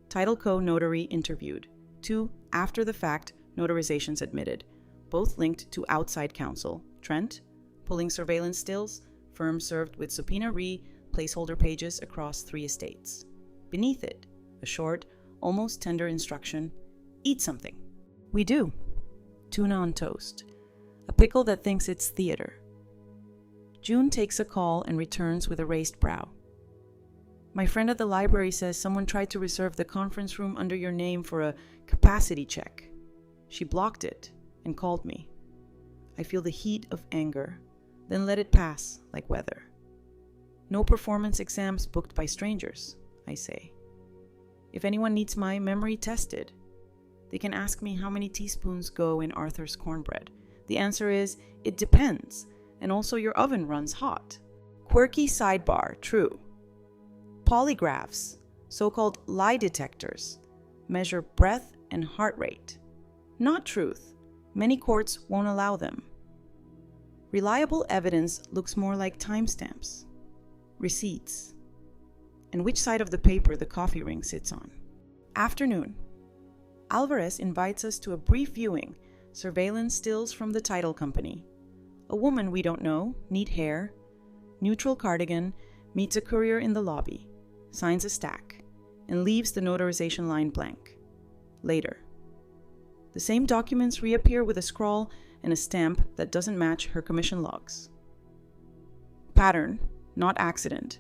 Title co-notary interviewed. 2 after-the-fact notarizations admitted, both linked to outside counsel. Trent, pulling surveillance stills, firm served with subpoena placeholder pages across 3 estates. Beneath it, a short, almost tender instruction: eat something. We do. Tuna on toast. A pickle that thinks it's theater. June takes a call and returns with a raised brow. "My friend at the library says someone tried to reserve the conference room under your name for a capacity check. She blocked it and called me." I feel the heat of anger, then let it pass like weather. "No performance exams booked by strangers," I say. "If anyone needs my memory tested, they can ask me how many teaspoons go in Arthur's cornbread. The answer is, it depends, and also your oven runs hot." Quirky sidebar, true. Polygraphs, so-called lie detectors, measure breath and heart rate. Not truth. Many courts won't allow them. Reliable evidence looks more like timestamps, receipts, and which side of the paper the coffee ring sits on. Afternoon. Alvarez invites us to a brief viewing, surveillance stills from the title company. A woman we don't know, neat hair, neutral cardigan, meets a courier in the lobby, signs a stack, and leaves the notarization line blank. Later. The same documents reappear with a scrawl and a stamp that doesn't match her commission logs. Pattern, not accident,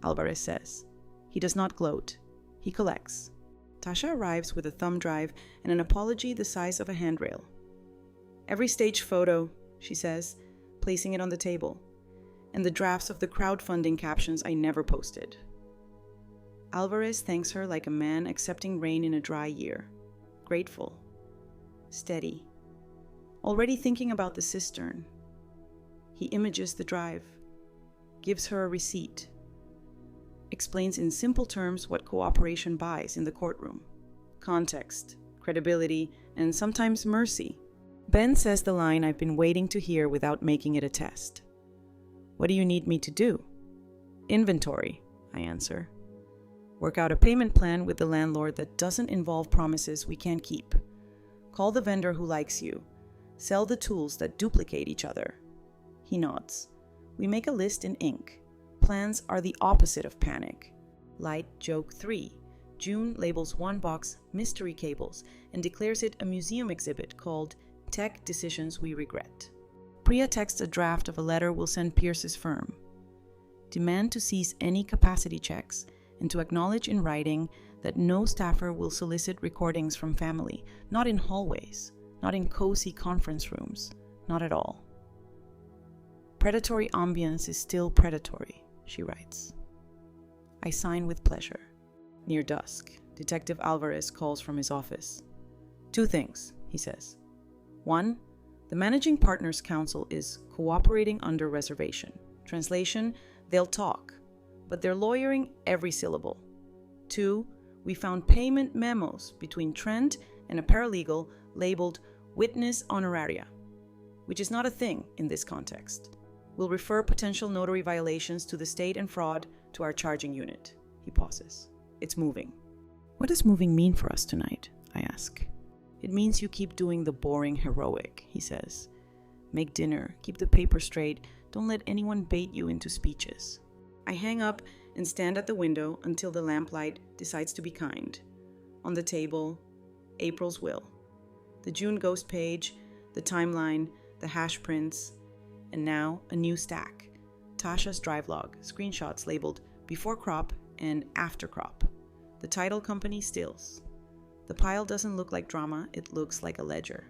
Alvarez says. He does not gloat. He collects. Tasha arrives with a thumb drive and an apology the size of a handrail. "Every stage photo," she says, placing it on the table, "and the drafts of the crowdfunding captions I never posted." Alvarez thanks her like a man accepting rain in a dry year. Grateful. Steady. Already thinking about the cistern. He images the drive. Gives her a receipt. Explains in simple terms what cooperation buys in the courtroom. Context, credibility, and sometimes mercy. Ben says the line I've been waiting to hear without making it a test. What do you need me to do? Inventory, I answer. Work out a payment plan with the landlord that doesn't involve promises we can't keep. Call the vendor who likes you. Sell the tools that duplicate each other. He nods. We make a list in ink. Plans are the opposite of panic. Light joke 3. June labels one box mystery cables and declares it a museum exhibit called Tech Decisions We Regret. Priya texts a draft of a letter we'll send Pierce's firm. Demand to cease any capacity checks and to acknowledge in writing that no staffer will solicit recordings from family, not in hallways, not in cozy conference rooms, not at all. Predatory ambience is still predatory, she writes. I sign with pleasure. Near dusk, Detective Alvarez calls from his office. 2 things, he says. 1, the Managing Partners Council is cooperating under reservation. Translation, they'll talk, but they're lawyering every syllable. 2, we found payment memos between Trent and a paralegal labeled witness honoraria, which is not a thing in this context. We'll refer potential notary violations to the state and fraud to our charging unit. He pauses. It's moving. What does moving mean for us tonight? I ask. It means you keep doing the boring heroic, he says. Make dinner, keep the paper straight, don't let anyone bait you into speeches. I hang up and stand at the window until the lamplight decides to be kind. On the table, April's will. The June ghost page, the timeline, the hash prints, and now a new stack. Tasha's drive log, screenshots labeled before crop and after crop. The title company stills. The pile doesn't look like drama, it looks like a ledger.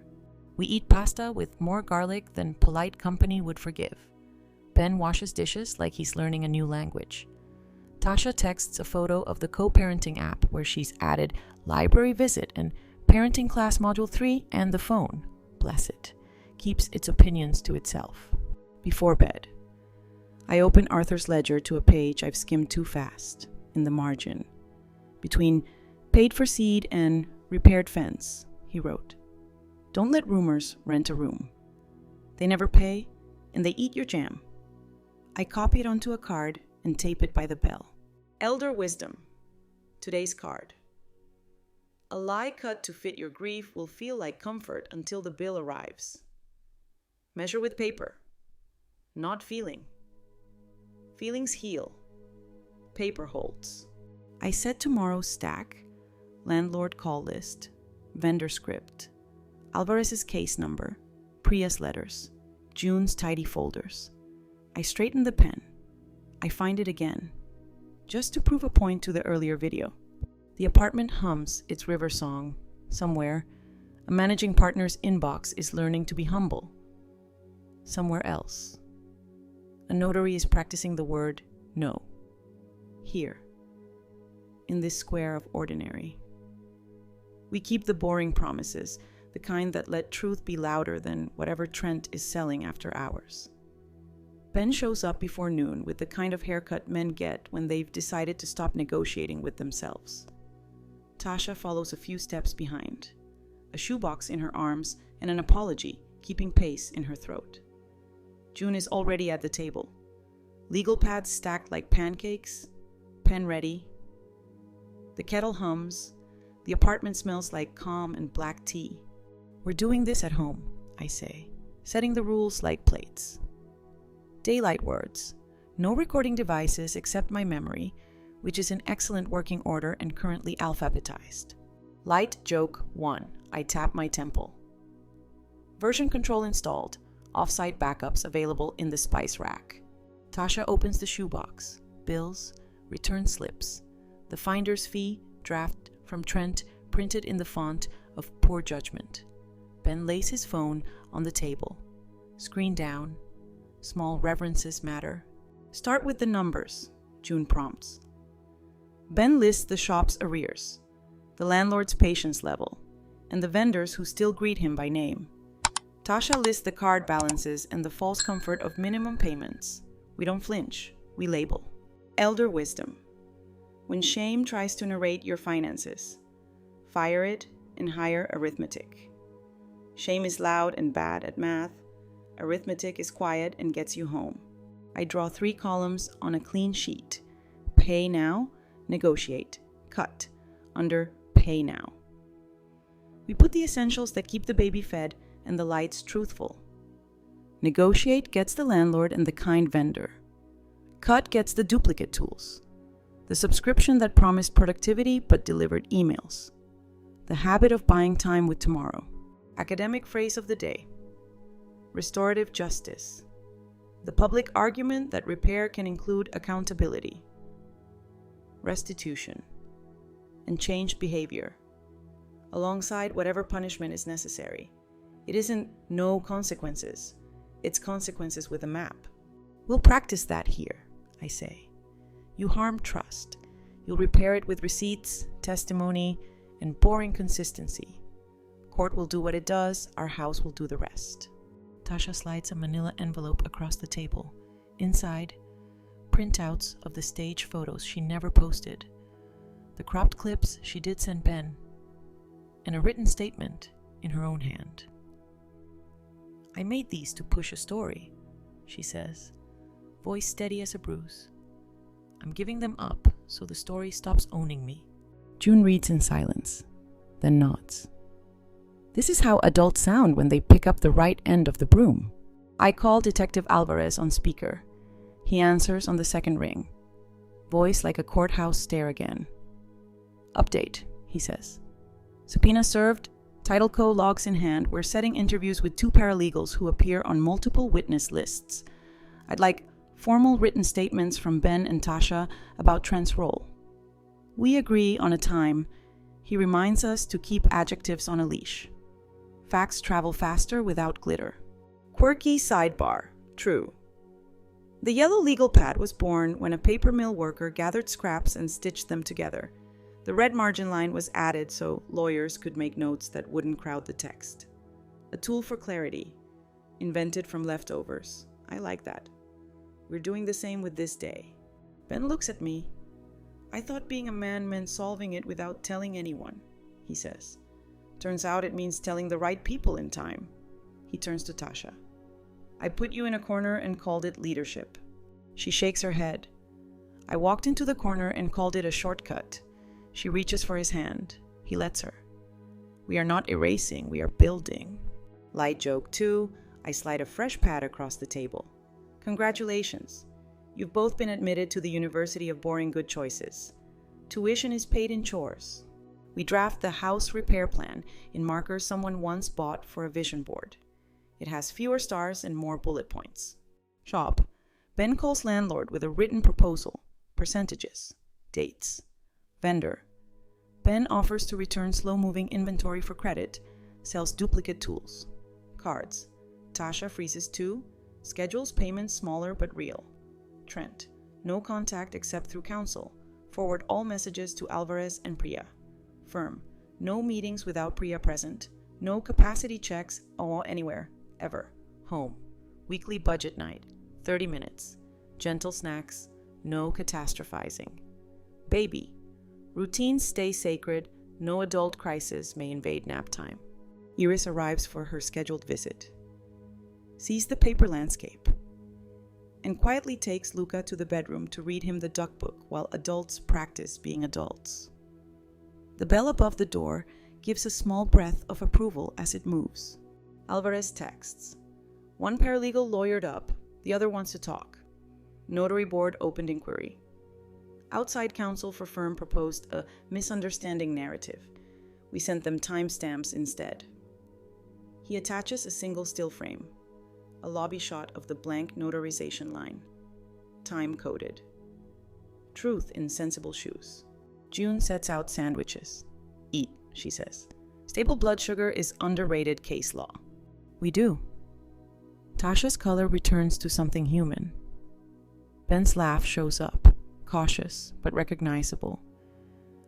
We eat pasta with more garlic than polite company would forgive. Ben washes dishes like he's learning a new language. Tasha texts a photo of the co-parenting app where she's added library visit and parenting class module 3 and the phone. Bless it. Keeps its opinions to itself. Before bed, I open Arthur's ledger to a page I've skimmed too fast, in the margin. Between paid for seed and repaired fence, he wrote. Don't let rumors rent a room. They never pay, and they eat your jam. I copy it onto a card and tape it by the bell. Elder wisdom. Today's card. A lie cut to fit your grief will feel like comfort until the bill arrives. Measure with paper. Not feeling. Feelings heal. Paper holds. I set tomorrow's stack, landlord call list, vendor script, Alvarez's case number, Priya's letters, June's tidy folders. I straighten the pen. I find it again, just to prove a point to the earlier video. The apartment hums its river song. Somewhere, a managing partner's inbox is learning to be humble. Somewhere else, a notary is practicing the word no. Here, in this square of ordinary. We keep the boring promises, the kind that let truth be louder than whatever Trent is selling after hours. Ben shows up before noon with the kind of haircut men get when they've decided to stop negotiating with themselves. Tasha follows a few steps behind, a shoebox in her arms and an apology keeping pace in her throat. June is already at the table. Legal pads stacked like pancakes, pen ready. The kettle hums. The apartment smells like calm and black tea. We're doing this at home, I say, setting the rules like plates. Daylight words. No recording devices except my memory, which is in excellent working order and currently alphabetized. Light joke 1. I tap my temple. Version control installed. Offsite backups available in the spice rack. Tasha opens the shoebox. Bills, return slips. The finder's fee, draft from Trent, printed in the font of poor judgment. Ben lays his phone on the table. Screen down. Small reverences matter. Start with the numbers, June prompts. Ben lists the shop's arrears, the landlord's patience level, and the vendors who still greet him by name. Tasha lists the card balances and the false comfort of minimum payments. We don't flinch, we label. Elder wisdom. When shame tries to narrate your finances, fire it and hire arithmetic. Shame is loud and bad at math. Arithmetic is quiet and gets you home. I draw 3 columns on a clean sheet. Pay now, negotiate, cut, under pay now. We put the essentials that keep the baby fed and the lights truthful. Negotiate gets the landlord and the kind vendor. Cut gets the duplicate tools. The subscription that promised productivity but delivered emails. The habit of buying time with tomorrow. Academic phrase of the day. Restorative justice. The public argument that repair can include accountability. Restitution. And changed behavior. Alongside whatever punishment is necessary. It isn't no consequences. It's consequences with a map. We'll practice that here, I say. You harm trust. You'll repair it with receipts, testimony, and boring consistency. Court will do what it does, our house will do the rest. Tasha slides a manila envelope across the table. Inside, printouts of the stage photos she never posted, the cropped clips she did send Ben, and a written statement in her own hand. I made these to push a story, she says, voice steady as a bruise. I'm giving them up so the story stops owning me. June reads in silence, then nods. This is how adults sound when they pick up the right end of the broom. I call Detective Alvarez on speaker. He answers on the second ring. Voice like a courthouse stare again. Update, he says. Subpoena served, Title Co. logs in hand. We're setting interviews with 2 paralegals who appear on multiple witness lists. I'd like formal written statements from Ben and Tasha about Trent's role. We agree on a time. He reminds us to keep adjectives on a leash. Facts travel faster without glitter. Quirky sidebar. True. The yellow legal pad was born when a paper mill worker gathered scraps and stitched them together. The red margin line was added so lawyers could make notes that wouldn't crowd the text. A tool for clarity, invented from leftovers. I like that. We're doing the same with this day. Ben looks at me. I thought being a man meant solving it without telling anyone, he says. Turns out it means telling the right people in time. He turns to Tasha. I put you in a corner and called it leadership. She shakes her head. I walked into the corner and called it a shortcut. She reaches for his hand. He lets her. We are not erasing, we are building. Light joke 2, I slide a fresh pad across the table. Congratulations. You've both been admitted to the University of Boring Good Choices. Tuition is paid in chores. We draft the house repair plan in markers someone once bought for a vision board. It has fewer stars and more bullet points. Shop. Ben calls landlord with a written proposal. Percentages. Dates. Vendor. Ben offers to return slow-moving inventory for credit. Sells duplicate tools. Cards. Tasha freezes 2. Schedules payments smaller but real. Trent. No contact except through counsel. Forward all messages to Alvarez and Priya. Firm. No meetings without Priya present. No capacity checks anywhere, ever. Home. Weekly budget night. 30 minutes. Gentle snacks. No catastrophizing. Baby. Routines stay sacred. No adult crisis may invade nap time. Iris arrives for her scheduled visit. Sees the paper landscape. And quietly takes Luca to the bedroom to read him the duck book while adults practice being adults. The bell above the door gives a small breath of approval as it moves. Alvarez texts. One paralegal lawyered up, the other wants to talk. Notary board opened inquiry. Outside counsel for firm proposed a misunderstanding narrative. We sent them timestamps instead. He attaches a single still frame. A lobby shot of the blank notarization line. Time-coded. Truth in sensible shoes. June sets out sandwiches. Eat, she says. Stable blood sugar is underrated case law. We do. Tasha's color returns to something human. Ben's laugh shows up, cautious but recognizable.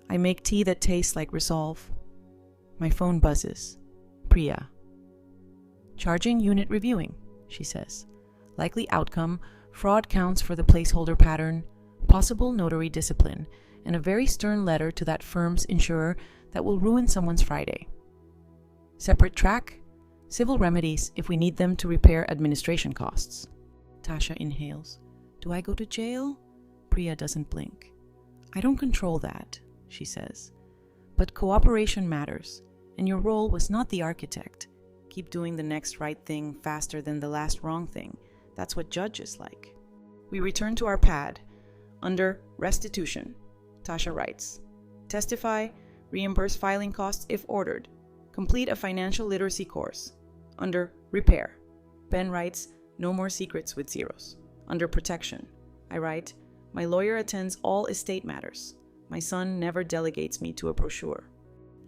I make tea that tastes like resolve. My phone buzzes. Priya. Charging unit reviewing, she says. Likely outcome, fraud counts for the placeholder pattern, possible notary discipline, and a very stern letter to that firm's insurer that will ruin someone's Friday. Separate track, civil remedies if we need them to repair administration costs. Tasha inhales. Do I go to jail? Priya doesn't blink. I don't control that, she says. But cooperation matters, and your role was not the architect. Keep doing the next right thing faster than the last wrong thing. That's what judges like. We return to our pad. Under restitution, Tasha writes, testify, reimburse filing costs if ordered, complete a financial literacy course. Under repair, Ben writes, no more secrets with zeros. Under protection, I write, my lawyer attends all estate matters. My son never delegates me to a brochure.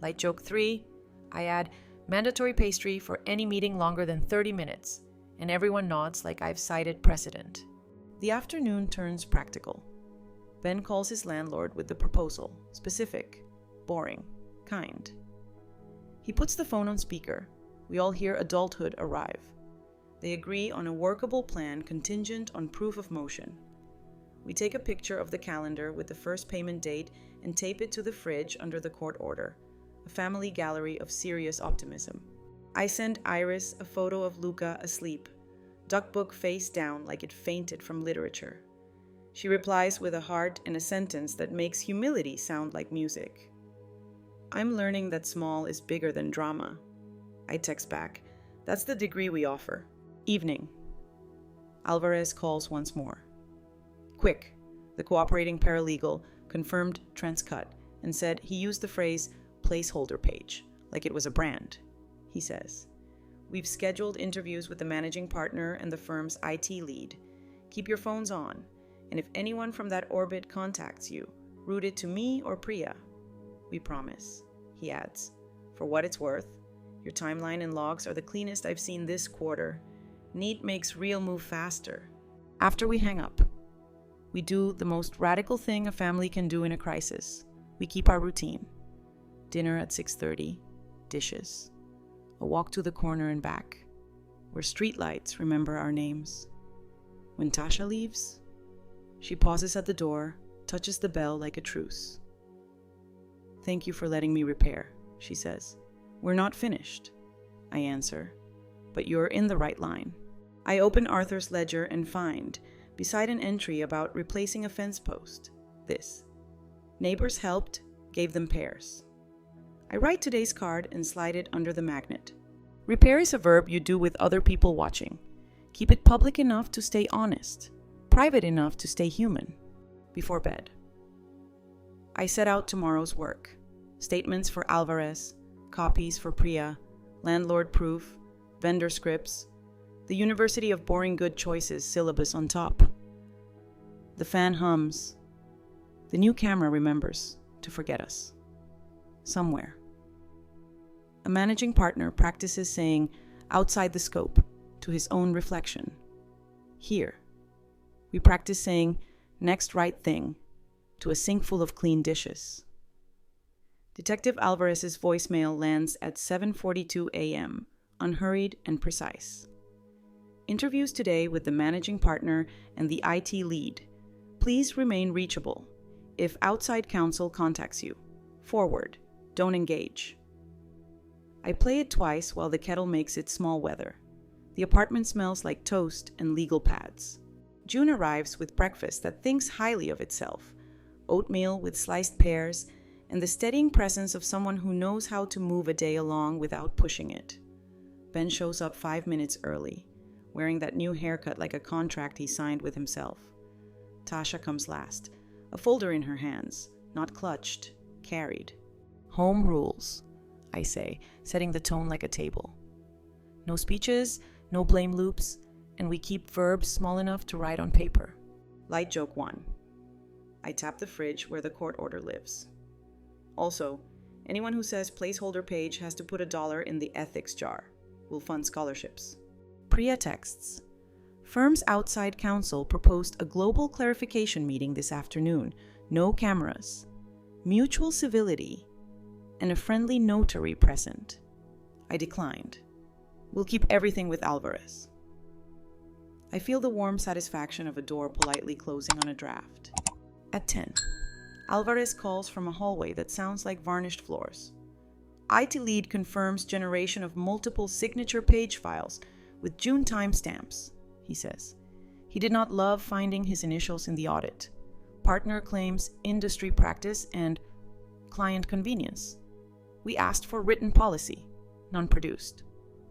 Light joke 3, I add, mandatory pastry for any meeting longer than 30 minutes, and everyone nods like I've cited precedent. The afternoon turns practical. Ben calls his landlord with the proposal, specific, boring, kind. He puts the phone on speaker. We all hear adulthood arrive. They agree on a workable plan contingent on proof of motion. We take a picture of the calendar with the first payment date and tape it to the fridge under the court order, a family gallery of serious optimism. I send Iris a photo of Luca asleep, duckbook face down like it fainted from literature. She replies with a heart and a sentence that makes humility sound like music. I'm learning that small is bigger than drama. I text back, that's the degree we offer. Evening. Alvarez calls once more. Quick, the cooperating paralegal confirmed transcut and said he used the phrase placeholder page, like it was a brand. He says, we've scheduled interviews with the managing partner and the firm's IT lead. Keep your phones on, and if anyone from that orbit contacts you, route it to me or Priya. We promise, he adds. For what it's worth, your timeline and logs are the cleanest I've seen this quarter. Neat makes real move faster. After we hang up, we do the most radical thing a family can do in a crisis. We keep our routine. Dinner at 6:30, dishes. A walk to the corner and back, where streetlights remember our names. When Tasha leaves, she pauses at the door, touches the bell like a truce. Thank you for letting me repair, she says. We're not finished, I answer, but you're in the right line. I open Arthur's ledger and find, beside an entry about replacing a fence post, this. Neighbors helped, gave them pears. I write today's card and slide it under the magnet. Repair is a verb you do with other people watching. Keep it public enough to stay honest, private enough to stay human. Before bed. I set out tomorrow's work. Statements for Alvarez, copies for Priya, landlord proof, vendor scripts, the University of Boring Good Choices syllabus on top. The fan hums. The new camera remembers to forget us. Somewhere. A managing partner practices saying outside the scope to his own reflection. Here. We practice saying next right thing to a sink full of clean dishes. Detective Alvarez's voicemail lands at 7:42 a.m., unhurried and precise. Interviews today with the managing partner and the IT lead. Please remain reachable. If outside counsel contacts you, forward, don't engage. I play it twice while the kettle makes its small weather. The apartment smells like toast and legal pads. June arrives with breakfast that thinks highly of itself, oatmeal with sliced pears, and the steadying presence of someone who knows how to move a day along without pushing it. Ben shows up 5 minutes early, wearing that new haircut like a contract he signed with himself. Tasha comes last, a folder in her hands, not clutched, carried. Home rules, I say, setting the tone like a table. No speeches, no blame loops, and we keep verbs small enough to write on paper. Light joke 1. I tap the fridge where the court order lives. Also, anyone who says placeholder page has to put $1 in the ethics jar. We'll fund scholarships. Priya texts. Firm's outside counsel proposed a global clarification meeting this afternoon. No cameras. mutual civility, and a friendly notary present. I declined. We'll keep everything with Alvarez. I feel the warm satisfaction of a door politely closing on a draft. At 10, Alvarez calls from a hallway that sounds like varnished floors. IT lead confirms generation of multiple signature page files with June timestamps, he says. He did not love finding his initials in the audit. Partner claims industry practice and client convenience. We asked for written policy, none produced.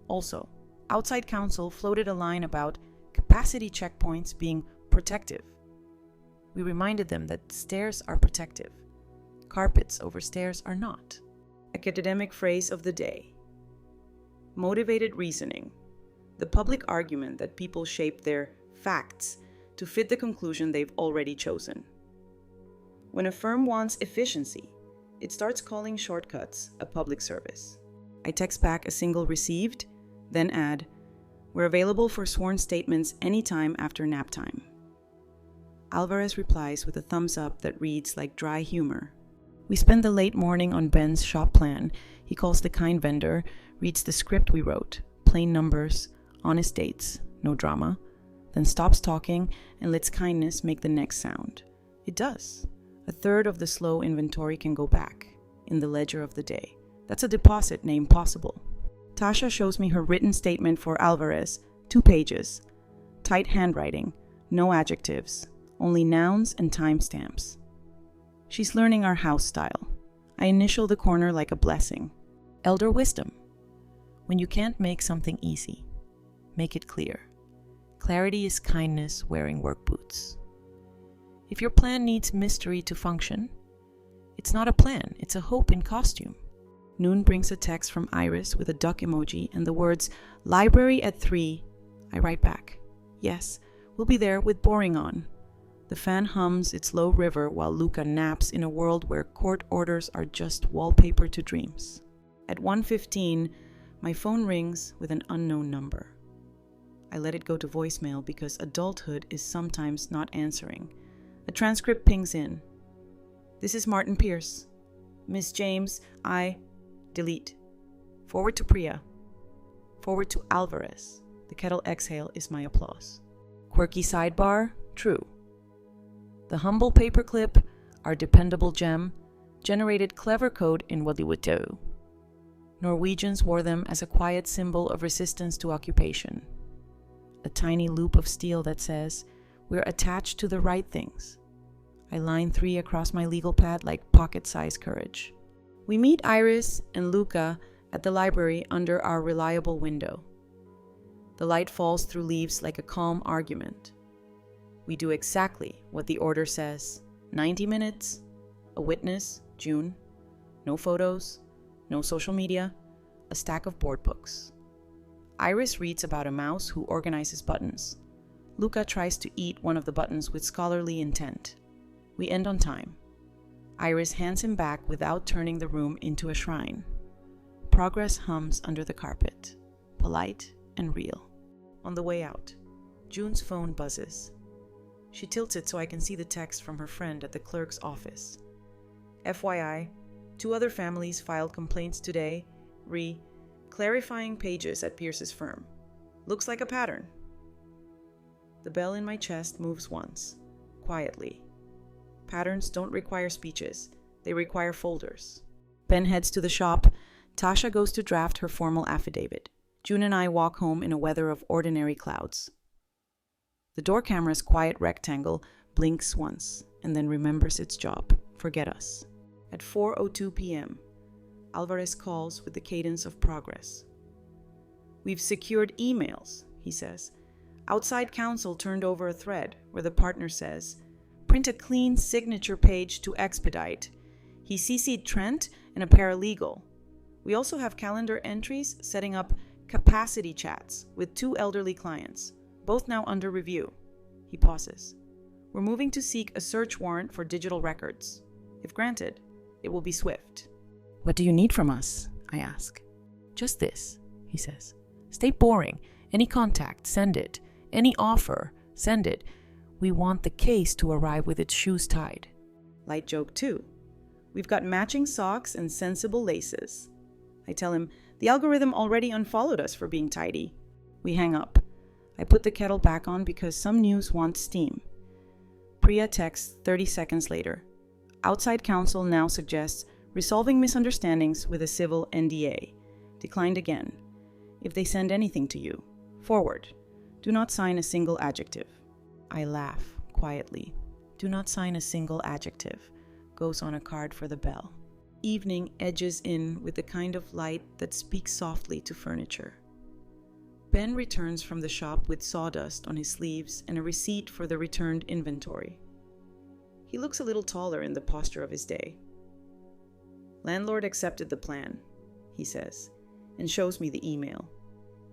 Also, outside counsel floated a line about capacity checkpoints being protective. We reminded them that stairs are protective. Carpets over stairs are not. Academic phrase of the day. Motivated reasoning. The public argument that people shape their facts to fit the conclusion they've already chosen. When a firm wants efficiency, it starts calling shortcuts a public service. I text back a single received, then add, "We're available for sworn statements anytime after nap time." Alvarez replies with a thumbs up that reads like dry humor. We spend the late morning on Ben's shop plan. He calls the kind vendor, reads the script we wrote, plain numbers, honest dates, no drama, then stops talking and lets kindness make the next sound. It does. A third of the slow inventory can go back in the ledger of the day. That's a deposit named possible. Tasha shows me her written statement for Alvarez, 2 pages. Tight handwriting, no adjectives, only nouns and timestamps. She's learning our house style. I initial the corner like a blessing. Elder wisdom. When you can't make something easy, make it clear. Clarity is kindness wearing work boots. If your plan needs mystery to function, it's not a plan, it's a hope in costume. Noon brings a text from Iris with a duck emoji and the words, "Library at 3. I write back, "Yes, we'll be there with boring on." The fan hums its low river while Luca naps in a world where court orders are just wallpaper to dreams. At 1:15, my phone rings with an unknown number. I let it go to voicemail because adulthood is sometimes not answering. A transcript pings in. "This is Martin Pierce. Miss James, delete. Forward to Priya. Forward to Alvarez. The kettle exhale is my applause. Quirky sidebar, true. The humble paperclip, our dependable gem, generated clever code in Wadiwito. Norwegians wore them as a quiet symbol of resistance to occupation. A tiny loop of steel that says, "We're attached to the right things." I line 3 across my legal pad like pocket-sized courage. We meet Iris and Luca at the library under our reliable window. The light falls through leaves like a calm argument. We do exactly what the order says. 90 minutes, a witness, June, no photos, no social media, a stack of board books. Iris reads about a mouse who organizes buttons. Luca tries to eat one of the buttons with scholarly intent. We end on time. Iris hands him back without turning the room into a shrine. Progress hums under the carpet, polite and real. On the way out, June's phone buzzes. She tilts it so I can see the text from her friend at the clerk's office. FYI, 2 other families filed complaints today, clarifying pages at Pierce's firm. Looks like a pattern. The bell in my chest moves once, quietly. Patterns don't require speeches, they require folders. Ben heads to the shop. Tasha goes to draft her formal affidavit. June and I walk home in a weather of ordinary clouds. The door camera's quiet rectangle blinks once and then remembers its job. Forget us. At 4:02 p.m., Alvarez calls with the cadence of progress. "We've secured emails," he says. Outside counsel turned over a thread where the partner says, "Print a clean signature page to expedite." He CC'd Trent and a paralegal. We also have calendar entries setting up capacity chats with 2 elderly clients, both now under review. He pauses. "We're moving to seek a search warrant for digital records. If granted, it will be swift." "What do you need from us?" I ask. "Just this," he says. "Stay boring. Any contact, send it. Any offer, send it. We want the case to arrive with its shoes tied." Light joke 2. We've got matching socks and sensible laces. I tell him, the algorithm already unfollowed us for being tidy. We hang up. I put the kettle back on because some news wants steam. Priya texts 30 seconds later. Outside counsel now suggests resolving misunderstandings with a civil NDA. Declined again. If they send anything to you, forward. Do not sign a single adjective. I laugh quietly. Do not sign a single adjective. Goes on a card for the bell. Evening edges in with the kind of light that speaks softly to furniture. Ben returns from the shop with sawdust on his sleeves and a receipt for the returned inventory. He looks a little taller in the posture of his day. Landlord accepted the plan, he says, and shows me the email.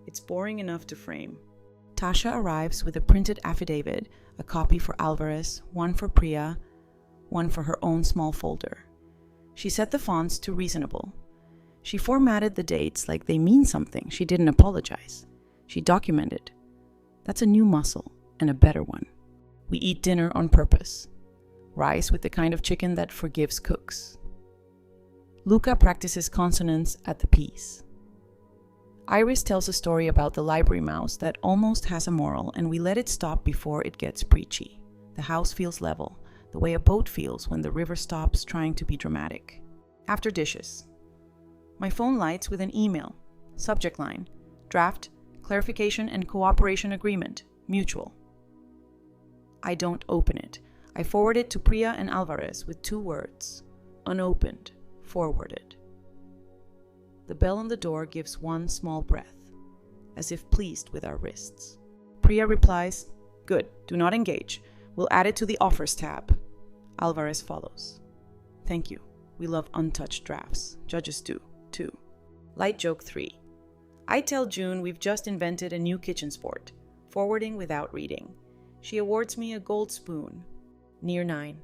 It's boring enough to frame. Tasha arrives with a printed affidavit, a copy for Alvarez, one for Priya, one for her own small folder. She set the fonts to reasonable. She formatted the dates like they mean something. She didn't apologize. She documented. That's a new muscle, and a better one. We eat dinner on purpose. Rice with the kind of chicken that forgives cooks. Luca practices consonants at the P's. Iris tells a story about the library mouse that almost has a moral, and we let it stop before it gets preachy. The house feels level, the way a boat feels when the river stops trying to be dramatic. After dishes. My phone lights with an email. Subject line. Draft, clarification and cooperation agreement. Mutual. I don't open it. I forward it to Priya and Alvarez with 2 words. Unopened. Forwarded. The bell on the door gives one small breath, as if pleased with our wrists. Priya replies, "Good, do not engage. We'll add it to the offers tab." Alvarez follows. "Thank you. We love untouched drafts. Judges do, too." Light joke 3. I tell June we've just invented a new kitchen sport, forwarding without reading. She awards me a gold spoon. Near 9.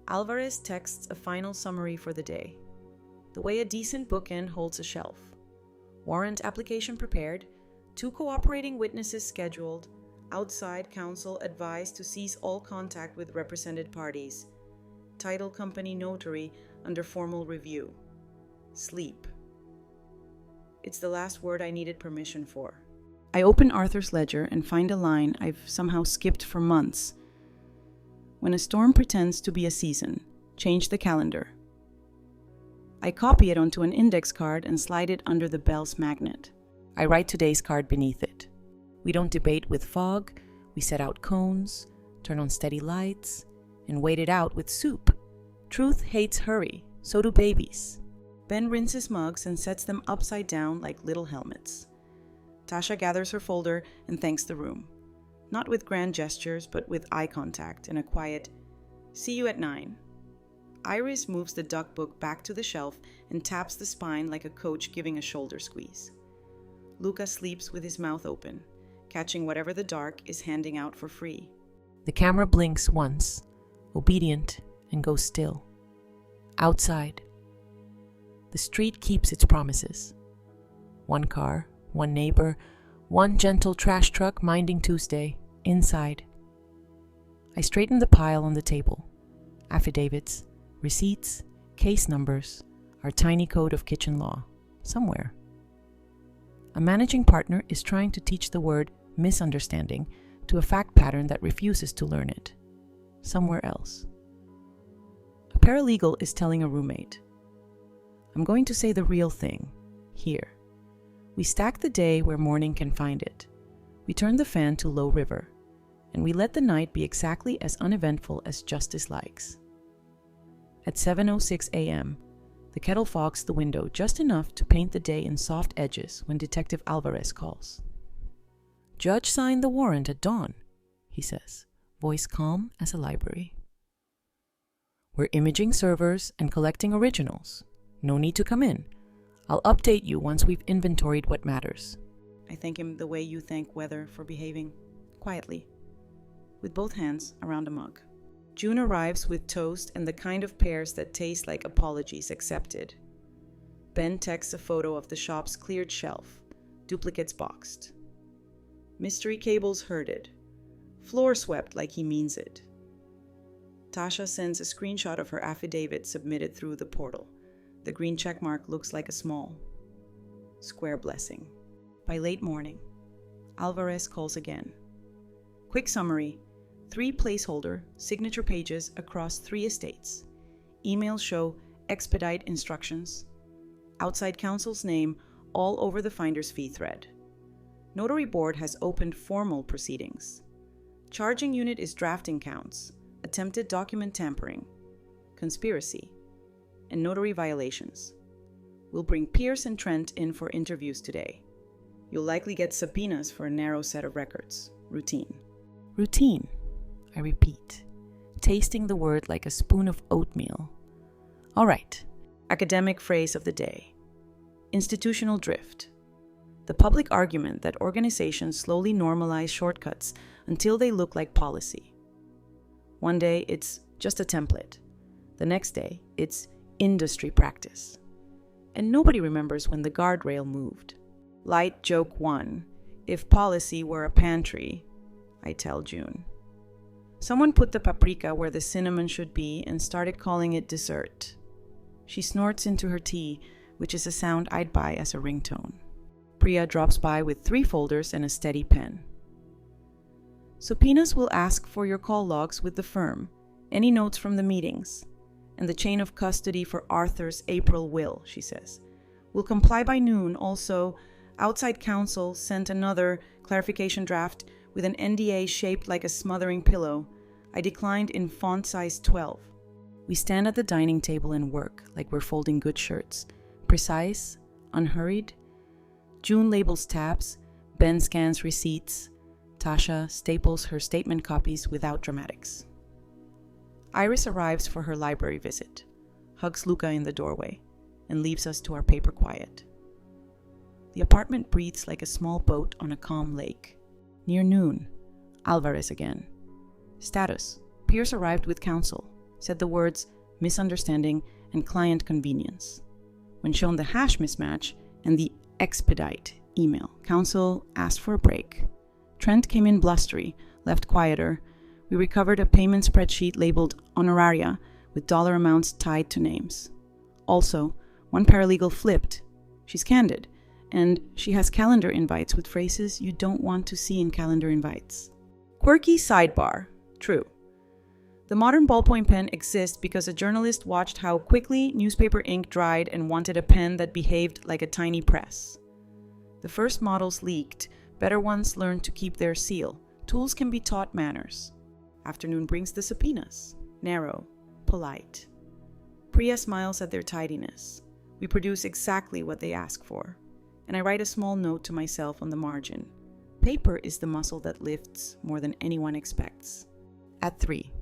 Alvarez texts a final summary for the day. The way a decent bookend holds a shelf. Warrant application prepared. 2 cooperating witnesses scheduled. Outside counsel advised to cease all contact with represented parties. Title company notary under formal review. Sleep. It's the last word I needed permission for. I open Arthur's ledger and find a line I've somehow skipped for months. When a storm pretends to be a season, change the calendar. I copy it onto an index card and slide it under the bell's magnet. I write today's card beneath it. We don't debate with fog, we set out cones, turn on steady lights, and wait it out with soup. Truth hates hurry, so do babies. Ben rinses mugs and sets them upside down like little helmets. Tasha gathers her folder and thanks the room. Not with grand gestures, but with eye contact and a quiet, "See you at 9." Iris moves the duck book back to the shelf and taps the spine like a coach giving a shoulder squeeze. Luca sleeps with his mouth open, catching whatever the dark is handing out for free. The camera blinks once, obedient, and goes still. Outside. The street keeps its promises. 1 car, 1 neighbor, 1 gentle trash truck minding Tuesday. Inside. I straighten the pile on the table. Affidavits, receipts, case numbers, our tiny code of kitchen law. Somewhere. A managing partner is trying to teach the word misunderstanding to a fact pattern that refuses to learn it. Somewhere else. A paralegal is telling a roommate, "I'm going to say the real thing. Here. We stack the day where morning can find it. We turn the fan to low river, and we let the night be exactly as uneventful as justice likes." At 7:06 a.m., the kettle fogs the window just enough to paint the day in soft edges when Detective Alvarez calls. "Judge signed the warrant at dawn," he says, voice calm as a library. "We're imaging servers and collecting originals. No need to come in. I'll update you once we've inventoried what matters." I thank him the way you thank weather for behaving, quietly, with both hands around a mug. June arrives with toast and the kind of pears that taste like apologies accepted. Ben texts a photo of the shop's cleared shelf, duplicates boxed. Mystery cables herded. Floor swept like he means it. Tasha sends a screenshot of her affidavit submitted through the portal. The green checkmark looks like a small square blessing. By late morning, Alvarez calls again. Quick summary: 3 placeholder signature pages across 3 estates. Emails show expedite instructions. Outside counsel's name all over the finder's fee thread. Notary board has opened formal proceedings. Charging unit is drafting counts, attempted document tampering, conspiracy, and notary violations. We'll bring Pierce and Trent in for interviews today. You'll likely get subpoenas for a narrow set of records. Routine. Routine, I repeat, tasting the word like a spoon of oatmeal. All right, academic phrase of the day. Institutional drift. The public argument that organizations slowly normalize shortcuts until they look like policy. One day, it's just a template. The next day, it's industry practice. And nobody remembers when the guardrail moved. Light joke 1. If policy were a pantry, I tell June. Someone put the paprika where the cinnamon should be and started calling it dessert. She snorts into her tea, which is a sound I'd buy as a ringtone. Priya drops by with 3 folders and a steady pen. Subpoenas will ask for your call logs with the firm, any notes from the meetings, and the chain of custody for Arthur's April will, she says. We'll comply by noon. Also, outside counsel sent another clarification draft with an NDA shaped like a smothering pillow. I declined in font size 12. We stand at the dining table and work like we're folding good shirts. Precise, unhurried. June labels tabs, Ben scans receipts. Tasha staples her statement copies without dramatics. Iris arrives for her library visit, hugs Luca in the doorway, and leaves us to our paper quiet. The apartment breathes like a small boat on a calm lake. Near noon, Alvarez again. Status: Pierce arrived with counsel, said the words misunderstanding and client convenience. When shown the hash mismatch and the expedite email, counsel asked for a break. Trent came in blustery, left quieter. We recovered a payment spreadsheet labeled honoraria with dollar amounts tied to names. Also, one paralegal flipped. She's candid, and she has calendar invites with phrases you don't want to see in calendar invites. Quirky sidebar. True. The modern ballpoint pen exists because a journalist watched how quickly newspaper ink dried and wanted a pen that behaved like a tiny press. The first models leaked. Better ones learned to keep their seal. Tools can be taught manners. Afternoon brings the subpoenas. Narrow, polite. Priya smiles at their tidiness. We produce exactly what they ask for. And I write a small note to myself on the margin. Paper is the muscle that lifts more than anyone expects. At 3,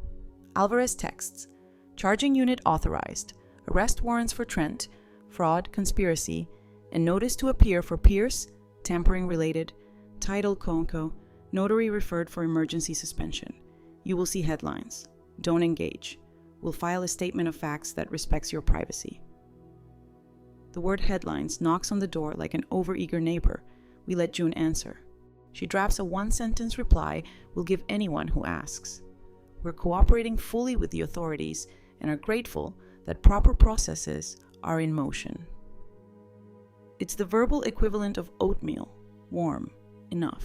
Alvarez texts, charging unit authorized, arrest warrants for Trent, fraud, conspiracy, and notice to appear for Pierce, tampering related, title Conco, notary referred for emergency suspension. You will see headlines. Don't engage. We'll file a statement of facts that respects your privacy. The word headlines knocks on the door like an overeager neighbor. We let June answer. She drafts a 1-sentence reply we'll give anyone who asks. We're cooperating fully with the authorities and are grateful that proper processes are in motion. It's the verbal equivalent of oatmeal. Warm. Enough.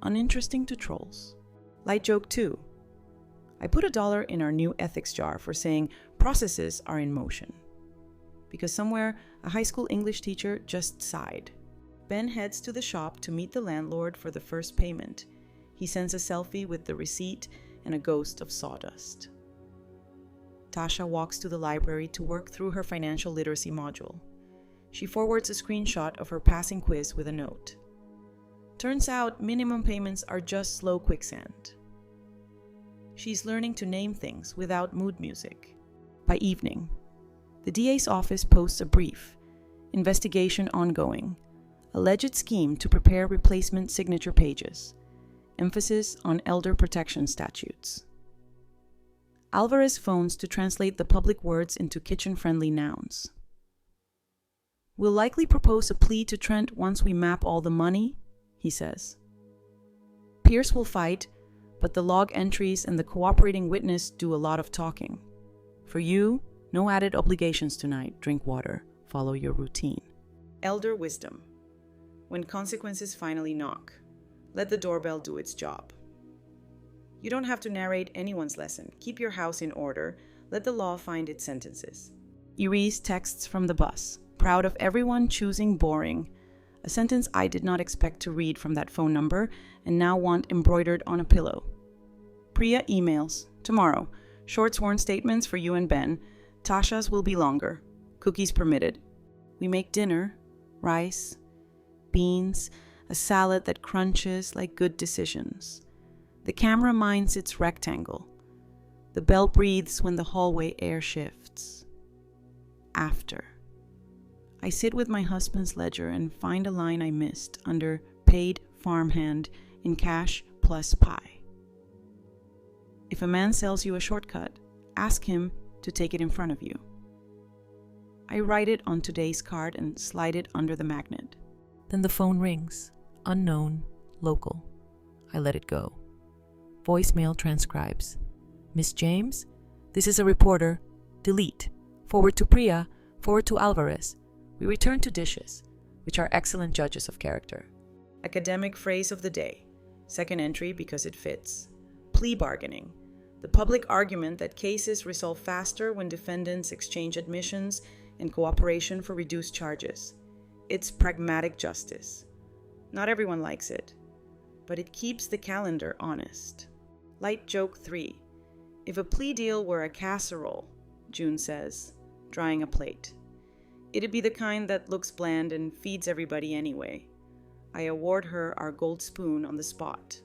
Uninteresting to trolls. Light joke 2. I put $1 in our new ethics jar for saying processes are in motion. Because somewhere, a high school English teacher just sighed. Ben heads to the shop to meet the landlord for the first payment. He sends a selfie with the receipt and a ghost of sawdust. Tasha walks to the library to work through her financial literacy module. She forwards a screenshot of her passing quiz with a note. Turns out minimum payments are just slow quicksand. She's learning to name things without mood music. By evening, the DA's office posts a brief. Investigation ongoing. Alleged scheme to prepare replacement signature pages. Emphasis on elder protection statutes. Alvarez phones to translate the public words into kitchen-friendly nouns. We'll likely propose a plea to Trent once we map all the money, he says. Pierce will fight, but the log entries and the cooperating witness do a lot of talking. For you, no added obligations tonight. Drink water. Follow your routine. Elder wisdom. When consequences finally knock, let the doorbell do its job. You don't have to narrate anyone's lesson. Keep your house in order. Let the law find its sentences. Erase texts from the bus. Proud of everyone choosing boring. A sentence I did not expect to read from that phone number and now want embroidered on a pillow. Priya emails. Tomorrow. Short sworn statements for you and Ben. Tasha's will be longer. Cookies permitted. We make dinner. Rice. Beans. A salad that crunches like good decisions. The camera minds its rectangle. The bell breathes when the hallway air shifts. After. I sit with my husband's ledger and find a line I missed under paid farmhand in cash plus pie. If a man sells you a shortcut, ask him to take it in front of you. I write it on today's card and slide it under the magnet. Then the phone rings. Unknown, local. I let it go. Voicemail transcribes. Miss James, this is a reporter. Delete. Forward to Priya. Forward to Alvarez. We return to dishes, which are excellent judges of character. Academic phrase of the day. Second entry because it fits. Plea bargaining. The public argument that cases resolve faster when defendants exchange admissions and cooperation for reduced charges. It's pragmatic justice. Not everyone likes it, but it keeps the calendar honest. Light joke 3. If a plea deal were a casserole, June says, drying a plate, it'd be the kind that looks bland and feeds everybody anyway. I award her our gold spoon on the spot.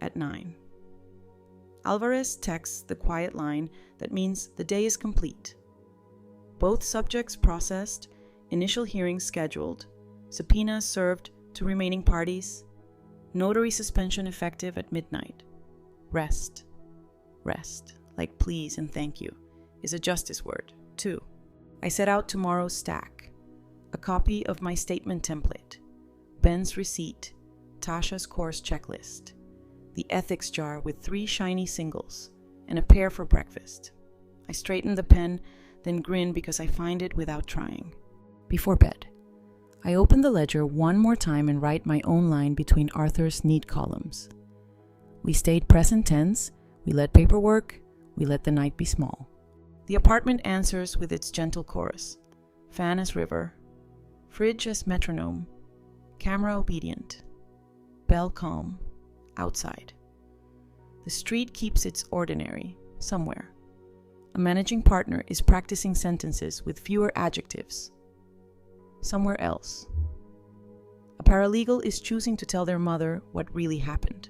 At 9. Alvarez texts the quiet line that means the day is complete. Both subjects processed, initial hearings scheduled, subpoenas served to remaining parties, notary suspension effective at midnight. Rest, like please and thank you, is a justice word, too. I set out tomorrow's stack. A copy of my statement template, Ben's receipt, Tasha's course checklist, the ethics jar with 3 shiny singles, and a pear for breakfast. I straighten the pen, then grin because I find it without trying. Before bed, I open the ledger one more time and write my own line between Arthur's neat columns. We stayed present tense, we let paper work, we let the night be small. The apartment answers with its gentle chorus. Fan as river, fridge as metronome, camera obedient, bell calm, outside. The street keeps its ordinary, somewhere. A managing partner is practicing sentences with fewer adjectives. Somewhere else. A paralegal is choosing to tell their mother what really happened.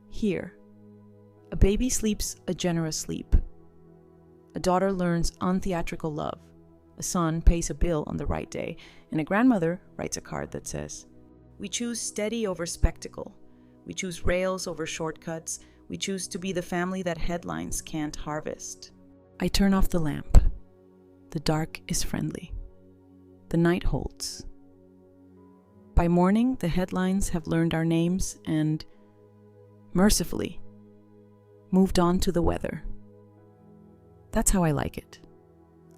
Here. A baby sleeps a generous sleep. A daughter learns untheatrical love. A son pays a bill on the right day, and a grandmother writes a card that says, "We choose steady over spectacle. We choose rails over shortcuts. We choose to be the family that headlines can't harvest." I turn off the lamp. The dark is friendly. The night holds. By morning, the headlines have learned our names and, mercifully, moved on to the weather. That's how I like it.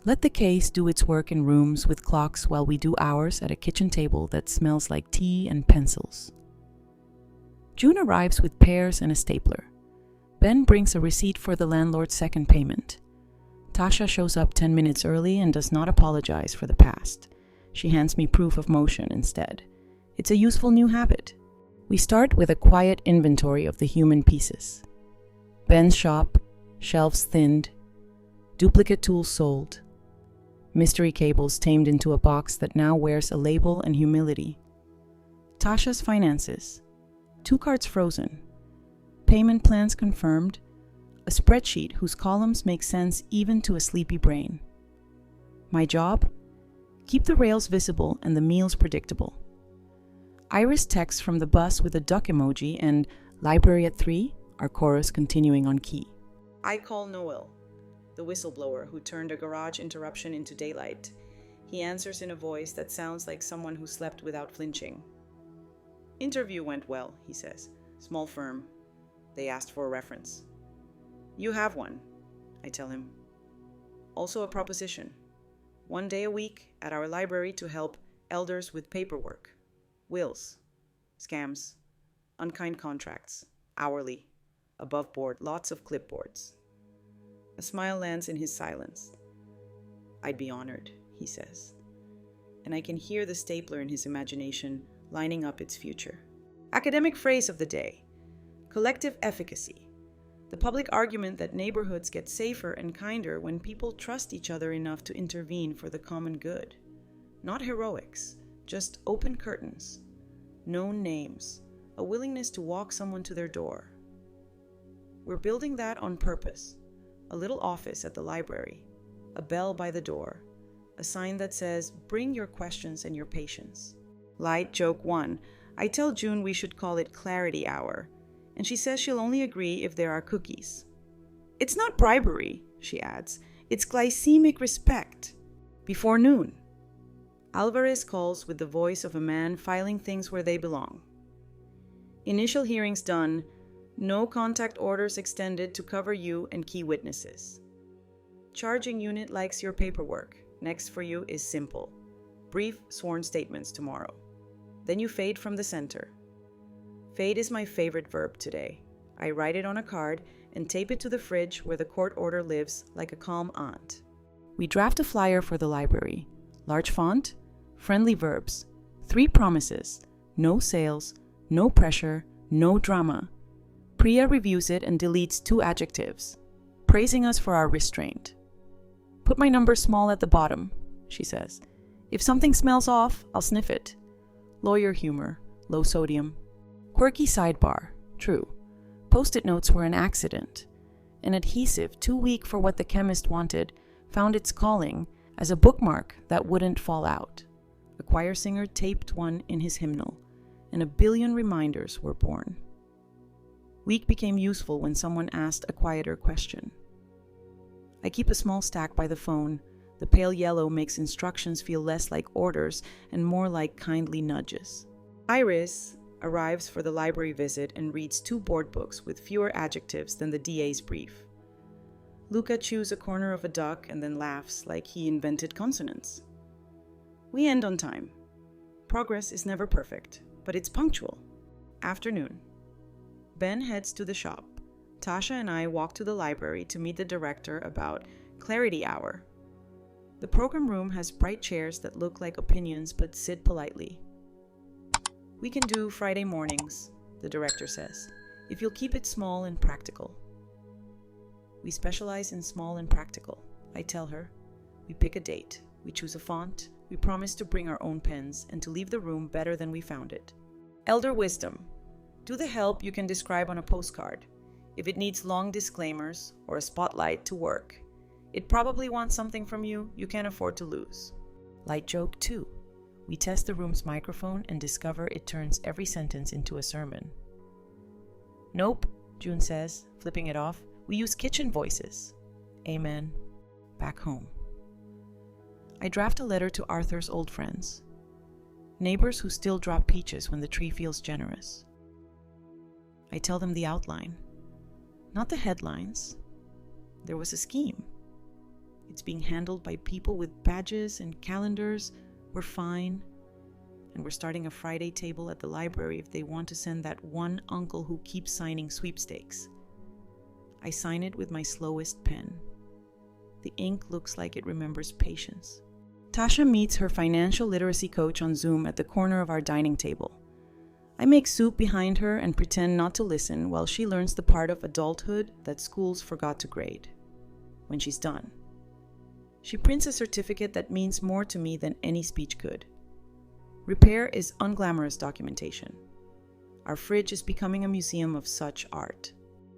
Let the case do its work in rooms with clocks while we do ours at a kitchen table that smells like tea and pencils. June arrives with pears and a stapler. Ben brings a receipt for the landlord's second payment. Tasha shows up 10 minutes early and does not apologize for the past. She hands me proof of motion instead. It's a useful new habit. We start with a quiet inventory of the human pieces. Ben's shop, shelves thinned, duplicate tools sold, mystery cables tamed into a box that now wears a label and humility. Tasha's finances, 2 cards frozen, payment plans confirmed, a spreadsheet whose columns make sense even to a sleepy brain. My job? Keep the rails visible and the meals predictable. Iris texts from the bus with a duck emoji and library at 3, our chorus continuing on key. I call Noel, the whistleblower who turned a garage interruption into daylight. He answers in a voice that sounds like someone who slept without flinching. Interview went well, he says. Small firm. They asked for a reference. You have one, I tell him. Also a proposition. 1 day a week at our library to help elders with paperwork, wills, scams, unkind contracts, hourly, above board, lots of clipboards. A smile lands in his silence. I'd be honored, he says. And I can hear the stapler in his imagination lining up its future. Academic phrase of the day: collective efficacy. The public argument that neighborhoods get safer and kinder when people trust each other enough to intervene for the common good. Not heroics, just open curtains, known names, a willingness to walk someone to their door. We're building that on purpose. A little office at the library, a bell by the door, a sign that says, "Bring your questions and your patience." Light joke 1. I tell June we should call it Clarity Hour, and she says she'll only agree if there are cookies. It's not bribery, she adds. It's glycemic respect. Before noon, Alvarez calls with the voice of a man filing things where they belong. Initial hearings done, no contact orders extended to cover you and key witnesses. Charging unit likes your paperwork. Next for you is simple. Brief sworn statements tomorrow. Then you fade from the center. Fade is my favorite verb today. I write it on a card and tape it to the fridge where the court order lives like a calm aunt. We draft a flyer for the library. Large font, friendly verbs, 3 promises, no sales, no pressure, no drama. Priya reviews it and deletes 2 adjectives, praising us for our restraint. Put my number small at the bottom, she says. If something smells off, I'll sniff it. Lawyer humor, low sodium. Quirky sidebar, true. Post-it notes were an accident. An adhesive too weak for what the chemist wanted found its calling as a bookmark that wouldn't fall out. A choir singer taped one in his hymnal, and a billion reminders were born. Week became useful when someone asked a quieter question. I keep a small stack by the phone. The pale yellow makes instructions feel less like orders and more like kindly nudges. Iris arrives for the library visit and reads 2 board books with fewer adjectives than the DA's brief. Luca chews a corner of a duck and then laughs like he invented consonants. We end on time. Progress is never perfect, but it's punctual. Afternoon. Ben heads to the shop. Tasha and I walk to the library to meet the director about Clarity Hour. The program room has bright chairs that look like opinions but sit politely. We can do Friday mornings, the director says, if you'll keep it small and practical. We specialize in small and practical, I tell her. We pick a date, we choose a font, we promise to bring our own pens and to leave the room better than we found it. Elder wisdom. Do the help you can describe on a postcard. If it needs long disclaimers or a spotlight to work, it probably wants something from you you can't afford to lose. Light joke 2. We test the room's microphone and discover it turns every sentence into a sermon. Nope, June says, flipping it off. We use kitchen voices. Amen. Back home. I draft a letter to Arthur's old friends. Neighbors who still drop peaches when the tree feels generous. I tell them the outline. Not the headlines. There was a scheme. It's being handled by people with badges and calendars. We're fine. And we're starting a Friday table at the library if they want to send that one uncle who keeps signing sweepstakes. I sign it with my slowest pen. The ink looks like it remembers patience. Tasha meets her financial literacy coach on Zoom at the corner of our dining table. I make soup behind her and pretend not to listen while she learns the part of adulthood that schools forgot to grade. When she's done, she prints a certificate that means more to me than any speech could. Repair is unglamorous documentation. Our fridge is becoming a museum of such art.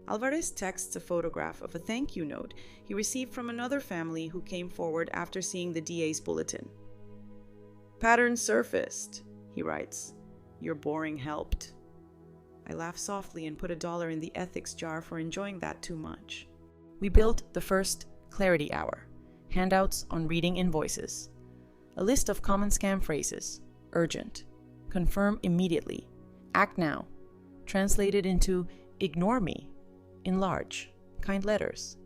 Alvarez texts a photograph of a thank you note he received from another family who came forward after seeing the DA's bulletin. Pattern surfaced, he writes. Your boring helped. I laugh softly and put $1 in the ethics jar for enjoying that too much. We built the first Clarity Hour, handouts on reading invoices, a list of common scam phrases, urgent, confirm immediately, act now, translated into ignore me, in large, kind letters.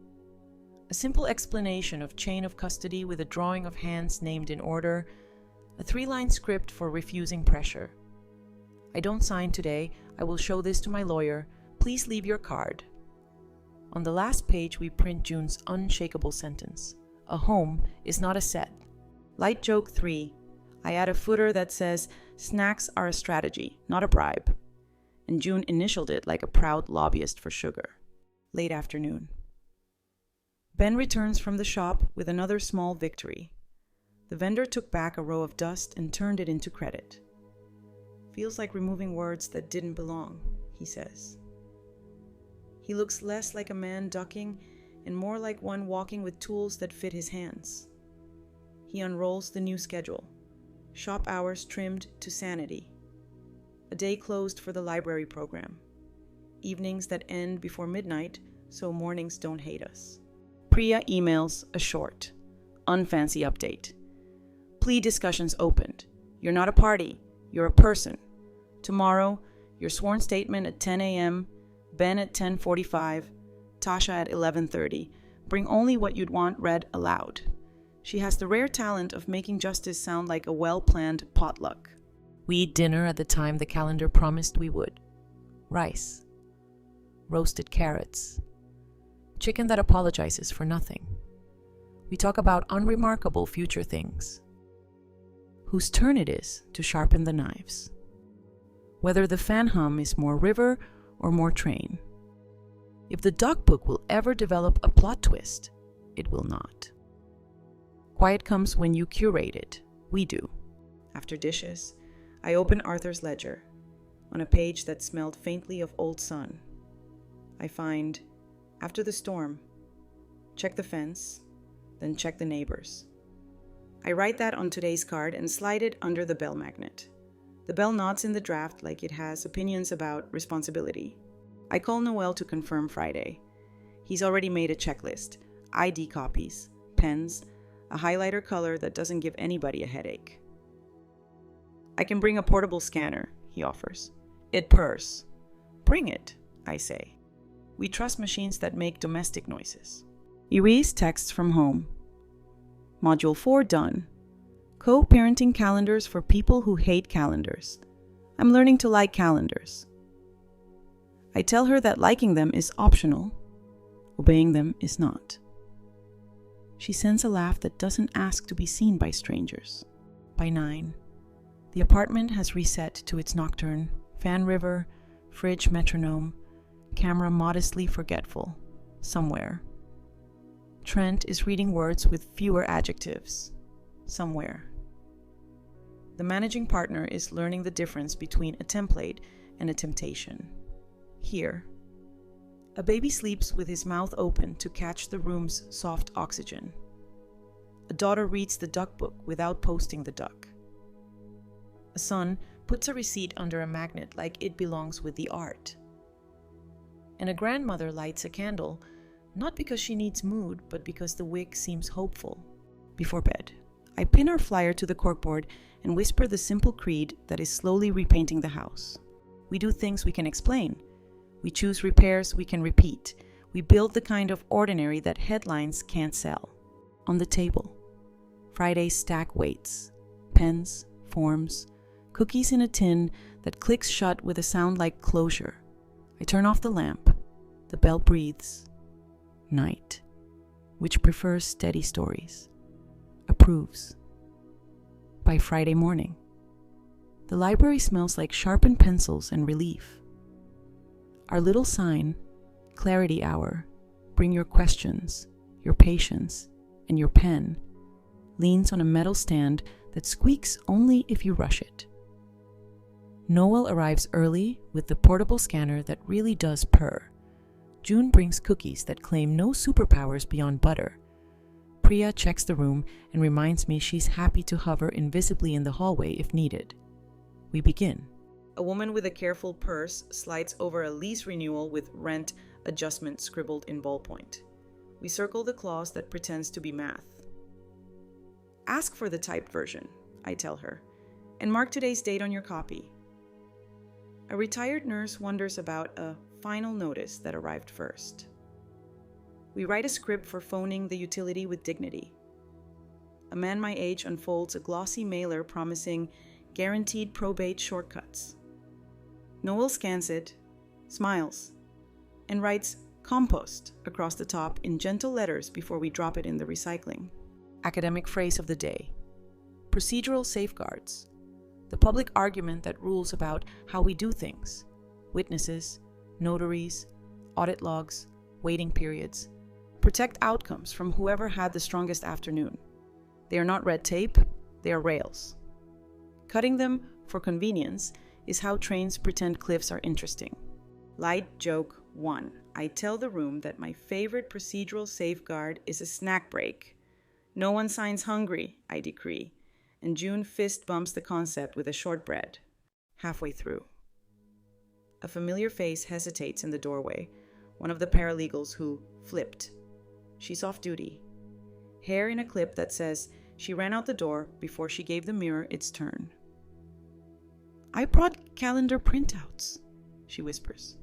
A simple explanation of chain of custody with a drawing of hands named in order, a 3-line script for refusing pressure. I don't sign today. I will show this to my lawyer. Please leave your card. On the last page, we print June's unshakable sentence. A home is not a set. Light joke 3. I add a footer that says, snacks are a strategy, not a bribe. And June initialed it like a proud lobbyist for sugar. Late afternoon. Ben returns from the shop with another small victory. The vendor took back a row of dust and turned it into credit. Feels like removing words that didn't belong, he says. He looks less like a man ducking and more like one walking with tools that fit his hands. He unrolls the new schedule. Shop hours trimmed to sanity. A day closed for the library program. Evenings that end before midnight so mornings don't hate us. Priya emails a short, unfancy update. Plea discussions opened. You're not a party. You're a person. Tomorrow, your sworn statement at 10 a.m., Ben at 10:45, Tasha at 11:30. Bring only what you'd want read aloud. She has the rare talent of making justice sound like a well-planned potluck. We eat dinner at the time the calendar promised we would. Rice. Roasted carrots. Chicken that apologizes for nothing. We talk about unremarkable future things. Whose turn it is to sharpen the knives. Whether the fan hum is more river or more train. If the doc book will ever develop a plot twist, it will not. Quiet comes when you curate it. We do. After dishes, I open Arthur's ledger. On a page that smelled faintly of old sun, I find, after the storm, check the fence, then check the neighbors. I write that on today's card and slide it under the bell magnet. The bell nods in the draft like it has opinions about responsibility. I call Noel to confirm Friday. He's already made a checklist, ID copies, pens, a highlighter color that doesn't give anybody a headache. I can bring a portable scanner, he offers. It purrs. Bring it, I say. We trust machines that make domestic noises. Iris texts from home. Module 4 done. Co-parenting calendars for people who hate calendars. I'm learning to like calendars. I tell her that liking them is optional. Obeying them is not. She sends a laugh that doesn't ask to be seen by strangers. By 9, the apartment has reset to its nocturne, fan river, fridge metronome, camera modestly forgetful, somewhere. Trent is reading words with fewer adjectives, somewhere. The managing partner is learning the difference between a template and a temptation. Here. A baby sleeps with his mouth open to catch the room's soft oxygen. A daughter reads the duck book without posting the duck. A son puts a receipt under a magnet like it belongs with the art. And a grandmother lights a candle, not because she needs mood, but because the wick seems hopeful. Before bed, I pin our flyer to the corkboard and whisper the simple creed that is slowly repainting the house. We do things we can explain. We choose repairs we can repeat. We build the kind of ordinary that headlines can't sell. On the table, Friday's stack weights, pens, forms, cookies in a tin that clicks shut with a sound like closure. I turn off the lamp. The bell breathes. Night, which prefers steady stories, approves. By Friday morning, the library smells like sharpened pencils and relief. Our little sign, Clarity Hour, bring your questions, your patience, and your pen, leans on a metal stand that squeaks only if you rush it. Noel arrives early with the portable scanner that really does purr. June brings cookies that claim no superpowers beyond butter. Priya checks the room and reminds me she's happy to hover invisibly in the hallway if needed. We begin. A woman with a careful purse slides over a lease renewal with rent adjustment scribbled in ballpoint. We circle the clause that pretends to be math. Ask for the typed version, I tell her, and mark today's date on your copy. A retired nurse wonders about a final notice that arrived first. We write a script for phoning the utility with dignity. A man my age unfolds a glossy mailer promising guaranteed probate shortcuts. Noel scans it, smiles, and writes compost across the top in gentle letters before we drop it in the recycling. Academic phrase of the day: procedural safeguards. The public argument that rules about how we do things. Witnesses, notaries, audit logs, waiting periods. Protect outcomes from whoever had the strongest afternoon. They are not red tape, they are rails. Cutting them for convenience is how trains pretend cliffs are interesting. Light joke 1. I tell the room that my favorite procedural safeguard is a snack break. No one signs hungry, I decree, and June fist bumps the concept with a shortbread. Halfway through. A familiar face hesitates in the doorway, one of the paralegals who flipped. She's off duty. Hair in a clip that says she ran out the door before she gave the mirror its turn. I brought calendar printouts, she whispers,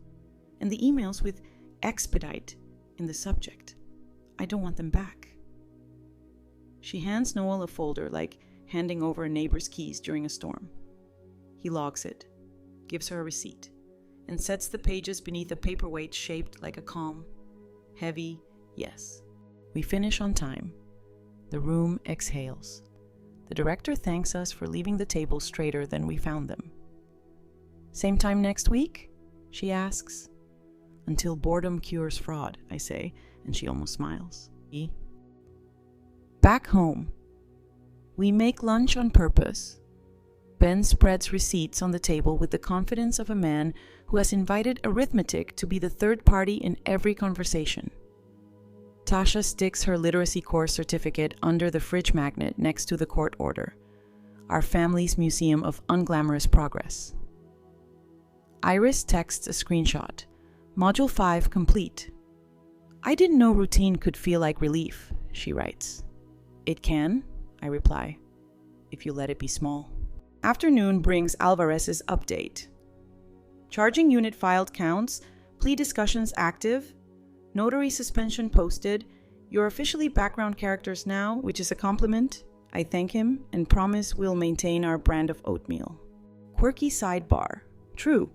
and the emails with expedite in the subject. I don't want them back. She hands Noel a folder like handing over a neighbor's keys during a storm. He logs it, gives her a receipt, and sets the pages beneath a paperweight shaped like a calm, heavy yes. We finish on time. The room exhales. The director thanks us for leaving the tables straighter than we found them. Same time next week? She asks. Until boredom cures fraud, I say, and she almost smiles. Back home. We make lunch on purpose. Ben spreads receipts on the table with the confidence of a man who has invited arithmetic to be the third party in every conversation. Tasha sticks her literacy course certificate under the fridge magnet next to the court order, our family's museum of unglamorous progress. Iris texts a screenshot. Module 5 complete. I didn't know routine could feel like relief, she writes. It can, I reply, if you let it be small. Afternoon brings Alvarez's update. Charging unit filed counts, plea discussions active, notary suspension posted, you're officially background characters now, which is a compliment. I thank him and promise we'll maintain our brand of oatmeal. Quirky sidebar. True.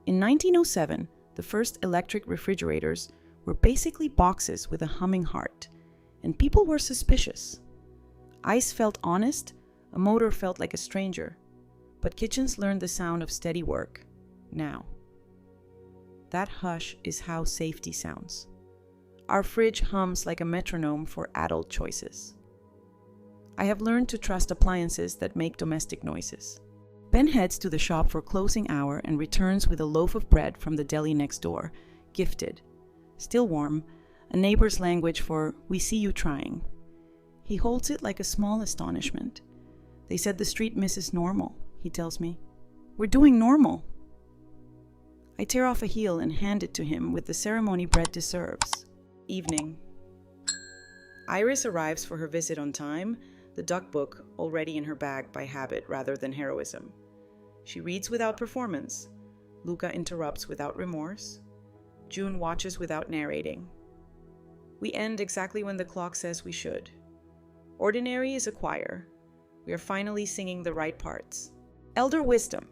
In 1907, the first electric refrigerators were basically boxes with a humming heart, and people were suspicious. Ice felt honest, a motor felt like a stranger, but kitchens learned the sound of steady work. Now. That hush is how safety sounds. Our fridge hums like a metronome for adult choices. I have learned to trust appliances that make domestic noises. Ben heads to the shop for closing hour and returns with a loaf of bread from the deli next door, gifted. Still warm, a neighbor's language for "we see you trying." He holds it like a small astonishment. They said the street misses normal, he tells me. We're doing normal. I tear off a heel and hand it to him with the ceremony bread deserves. Evening. Iris arrives for her visit on time, the duck book already in her bag by habit rather than heroism. She reads without performance. Luca interrupts without remorse. June watches without narrating. We end exactly when the clock says we should. Ordinary is a choir. We are finally singing the right parts. Elder wisdom.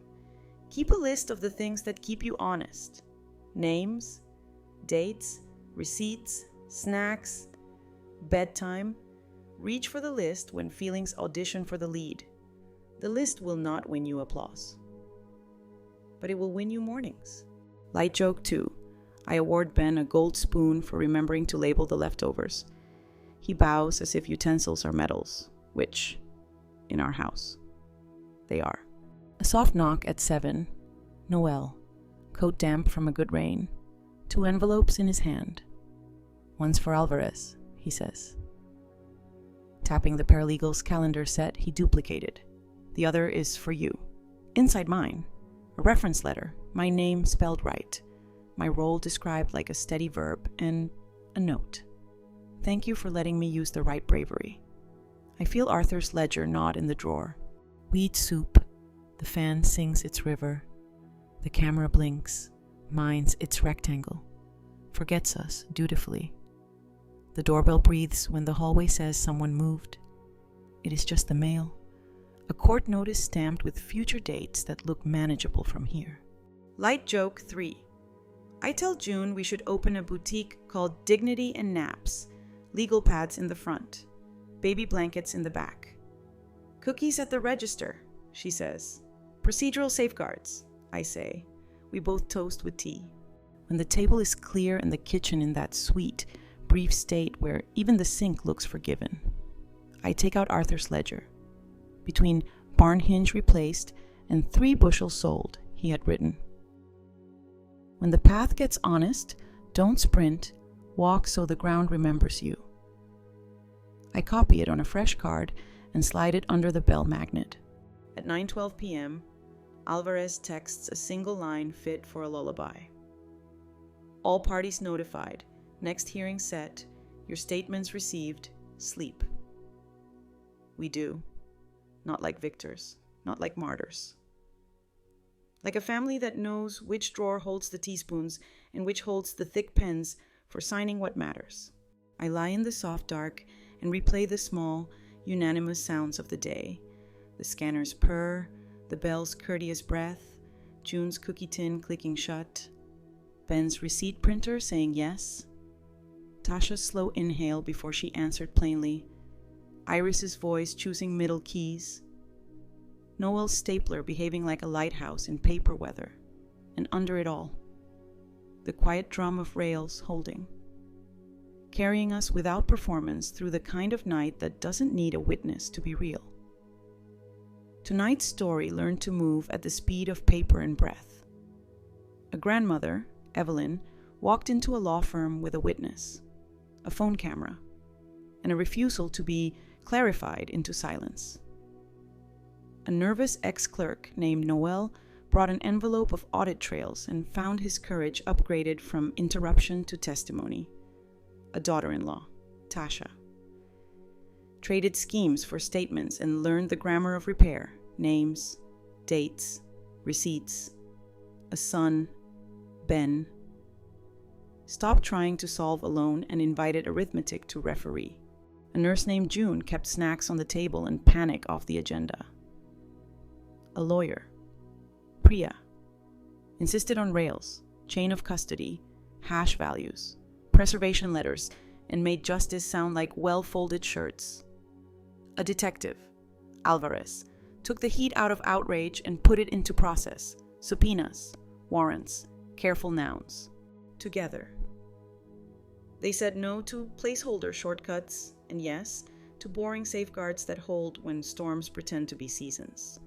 Keep a list of the things that keep you honest. Names, dates, receipts, snacks, bedtime. Reach for the list when feelings audition for the lead. The list will not win you applause, but it will win you mornings. Light joke 2. I award Ben a gold spoon for remembering to label the leftovers. He bows as if utensils are metals, which, in our house, they are. A soft knock at 7. Noel, coat damp from a good rain. 2 envelopes in his hand. One's for Alvarez, he says. Tapping the paralegal's calendar set he duplicated. The other is for you. Inside mine, a reference letter, my name spelled right, my role described like a steady verb, and a note. Thank you for letting me use the right bravery. I feel Arthur's ledger nod in the drawer. We eat soup. The fan sings its river. The camera blinks. minds its rectangle, forgets us dutifully. The doorbell breathes when the hallway says someone moved. It is just the mail. A court notice stamped with future dates that look manageable from here. Light joke 3. I tell June we should open a boutique called Dignity and Naps. Legal pads in the front. Baby blankets in the back. Cookies at the register, she says. Procedural safeguards, I say. We both toast with tea. When the table is clear and the kitchen in that sweet, brief state where even the sink looks forgiven, I take out Arthur's ledger. Between barn hinge replaced and 3 bushels sold, he had written. When the path gets honest, don't sprint, walk so the ground remembers you. I copy it on a fresh card and slide it under the bell magnet. At 9:12 p.m., Alvarez texts a single line fit for a lullaby. All parties notified, next hearing set, your statements received, sleep. We do. Not like victors, not like martyrs. Like a family that knows which drawer holds the teaspoons and which holds the thick pens for signing what matters. I lie in the soft dark and replay the small, unanimous sounds of the day. The scanner's purr, the bell's courteous breath, June's cookie tin clicking shut, Ben's receipt printer saying yes, Tasha's slow inhale before she answered plainly, Iris's voice choosing middle keys, Noel's stapler behaving like a lighthouse in paper weather, and under it all, the quiet drum of rails holding, carrying us without performance through the kind of night that doesn't need a witness to be real. Tonight's story learned to move at the speed of paper and breath. A grandmother, Evelyn, walked into a law firm with a witness, a phone camera, and a refusal to be clarified into silence. A nervous ex-clerk named Noel brought an envelope of audit trails and found his courage upgraded from interruption to testimony. A daughter-in-law, Tasha, traded schemes for statements and learned the grammar of repair, names, dates, receipts. A son, Ben, stopped trying to solve alone and invited arithmetic to referee. A nurse named June kept snacks on the table and panic off the agenda. A lawyer, Priya, insisted on rails, chain of custody, hash values, preservation letters, and made justice sound like well-folded shirts. A detective, Alvarez, took the heat out of outrage and put it into process, subpoenas, warrants, careful nouns, together. They said no to placeholder shortcuts and yes to boring safeguards that hold when storms pretend to be seasons.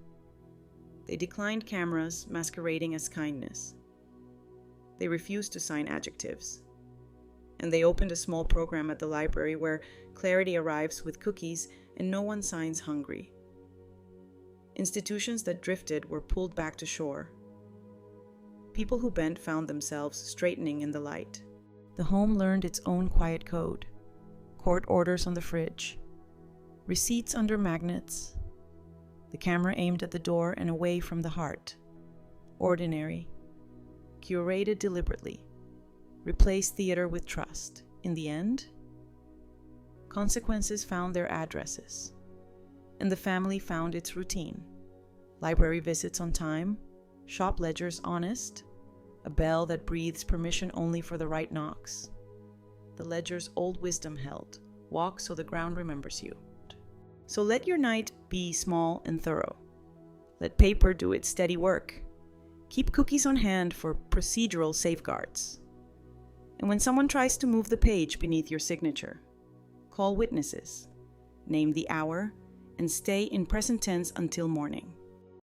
They declined cameras masquerading as kindness. They refused to sign adjectives. And they opened a small program at the library where clarity arrives with cookies and no one signs hungry. Institutions that drifted were pulled back to shore. People who bent found themselves straightening in the light. The home learned its own quiet code. Court orders on the fridge. Receipts under magnets. The camera aimed at the door and away from the heart. Ordinary. Curated deliberately. Replace theater with trust. In the end, consequences found their addresses, and the family found its routine. Library visits on time, shop ledgers honest, a bell that breathes permission only for the right knocks. The ledger's old wisdom held, walk so the ground remembers you. So let your night be small and thorough. Let paper do its steady work. Keep cookies on hand for procedural safeguards. And when someone tries to move the page beneath your signature, call witnesses, name the hour, and stay in present tense until morning.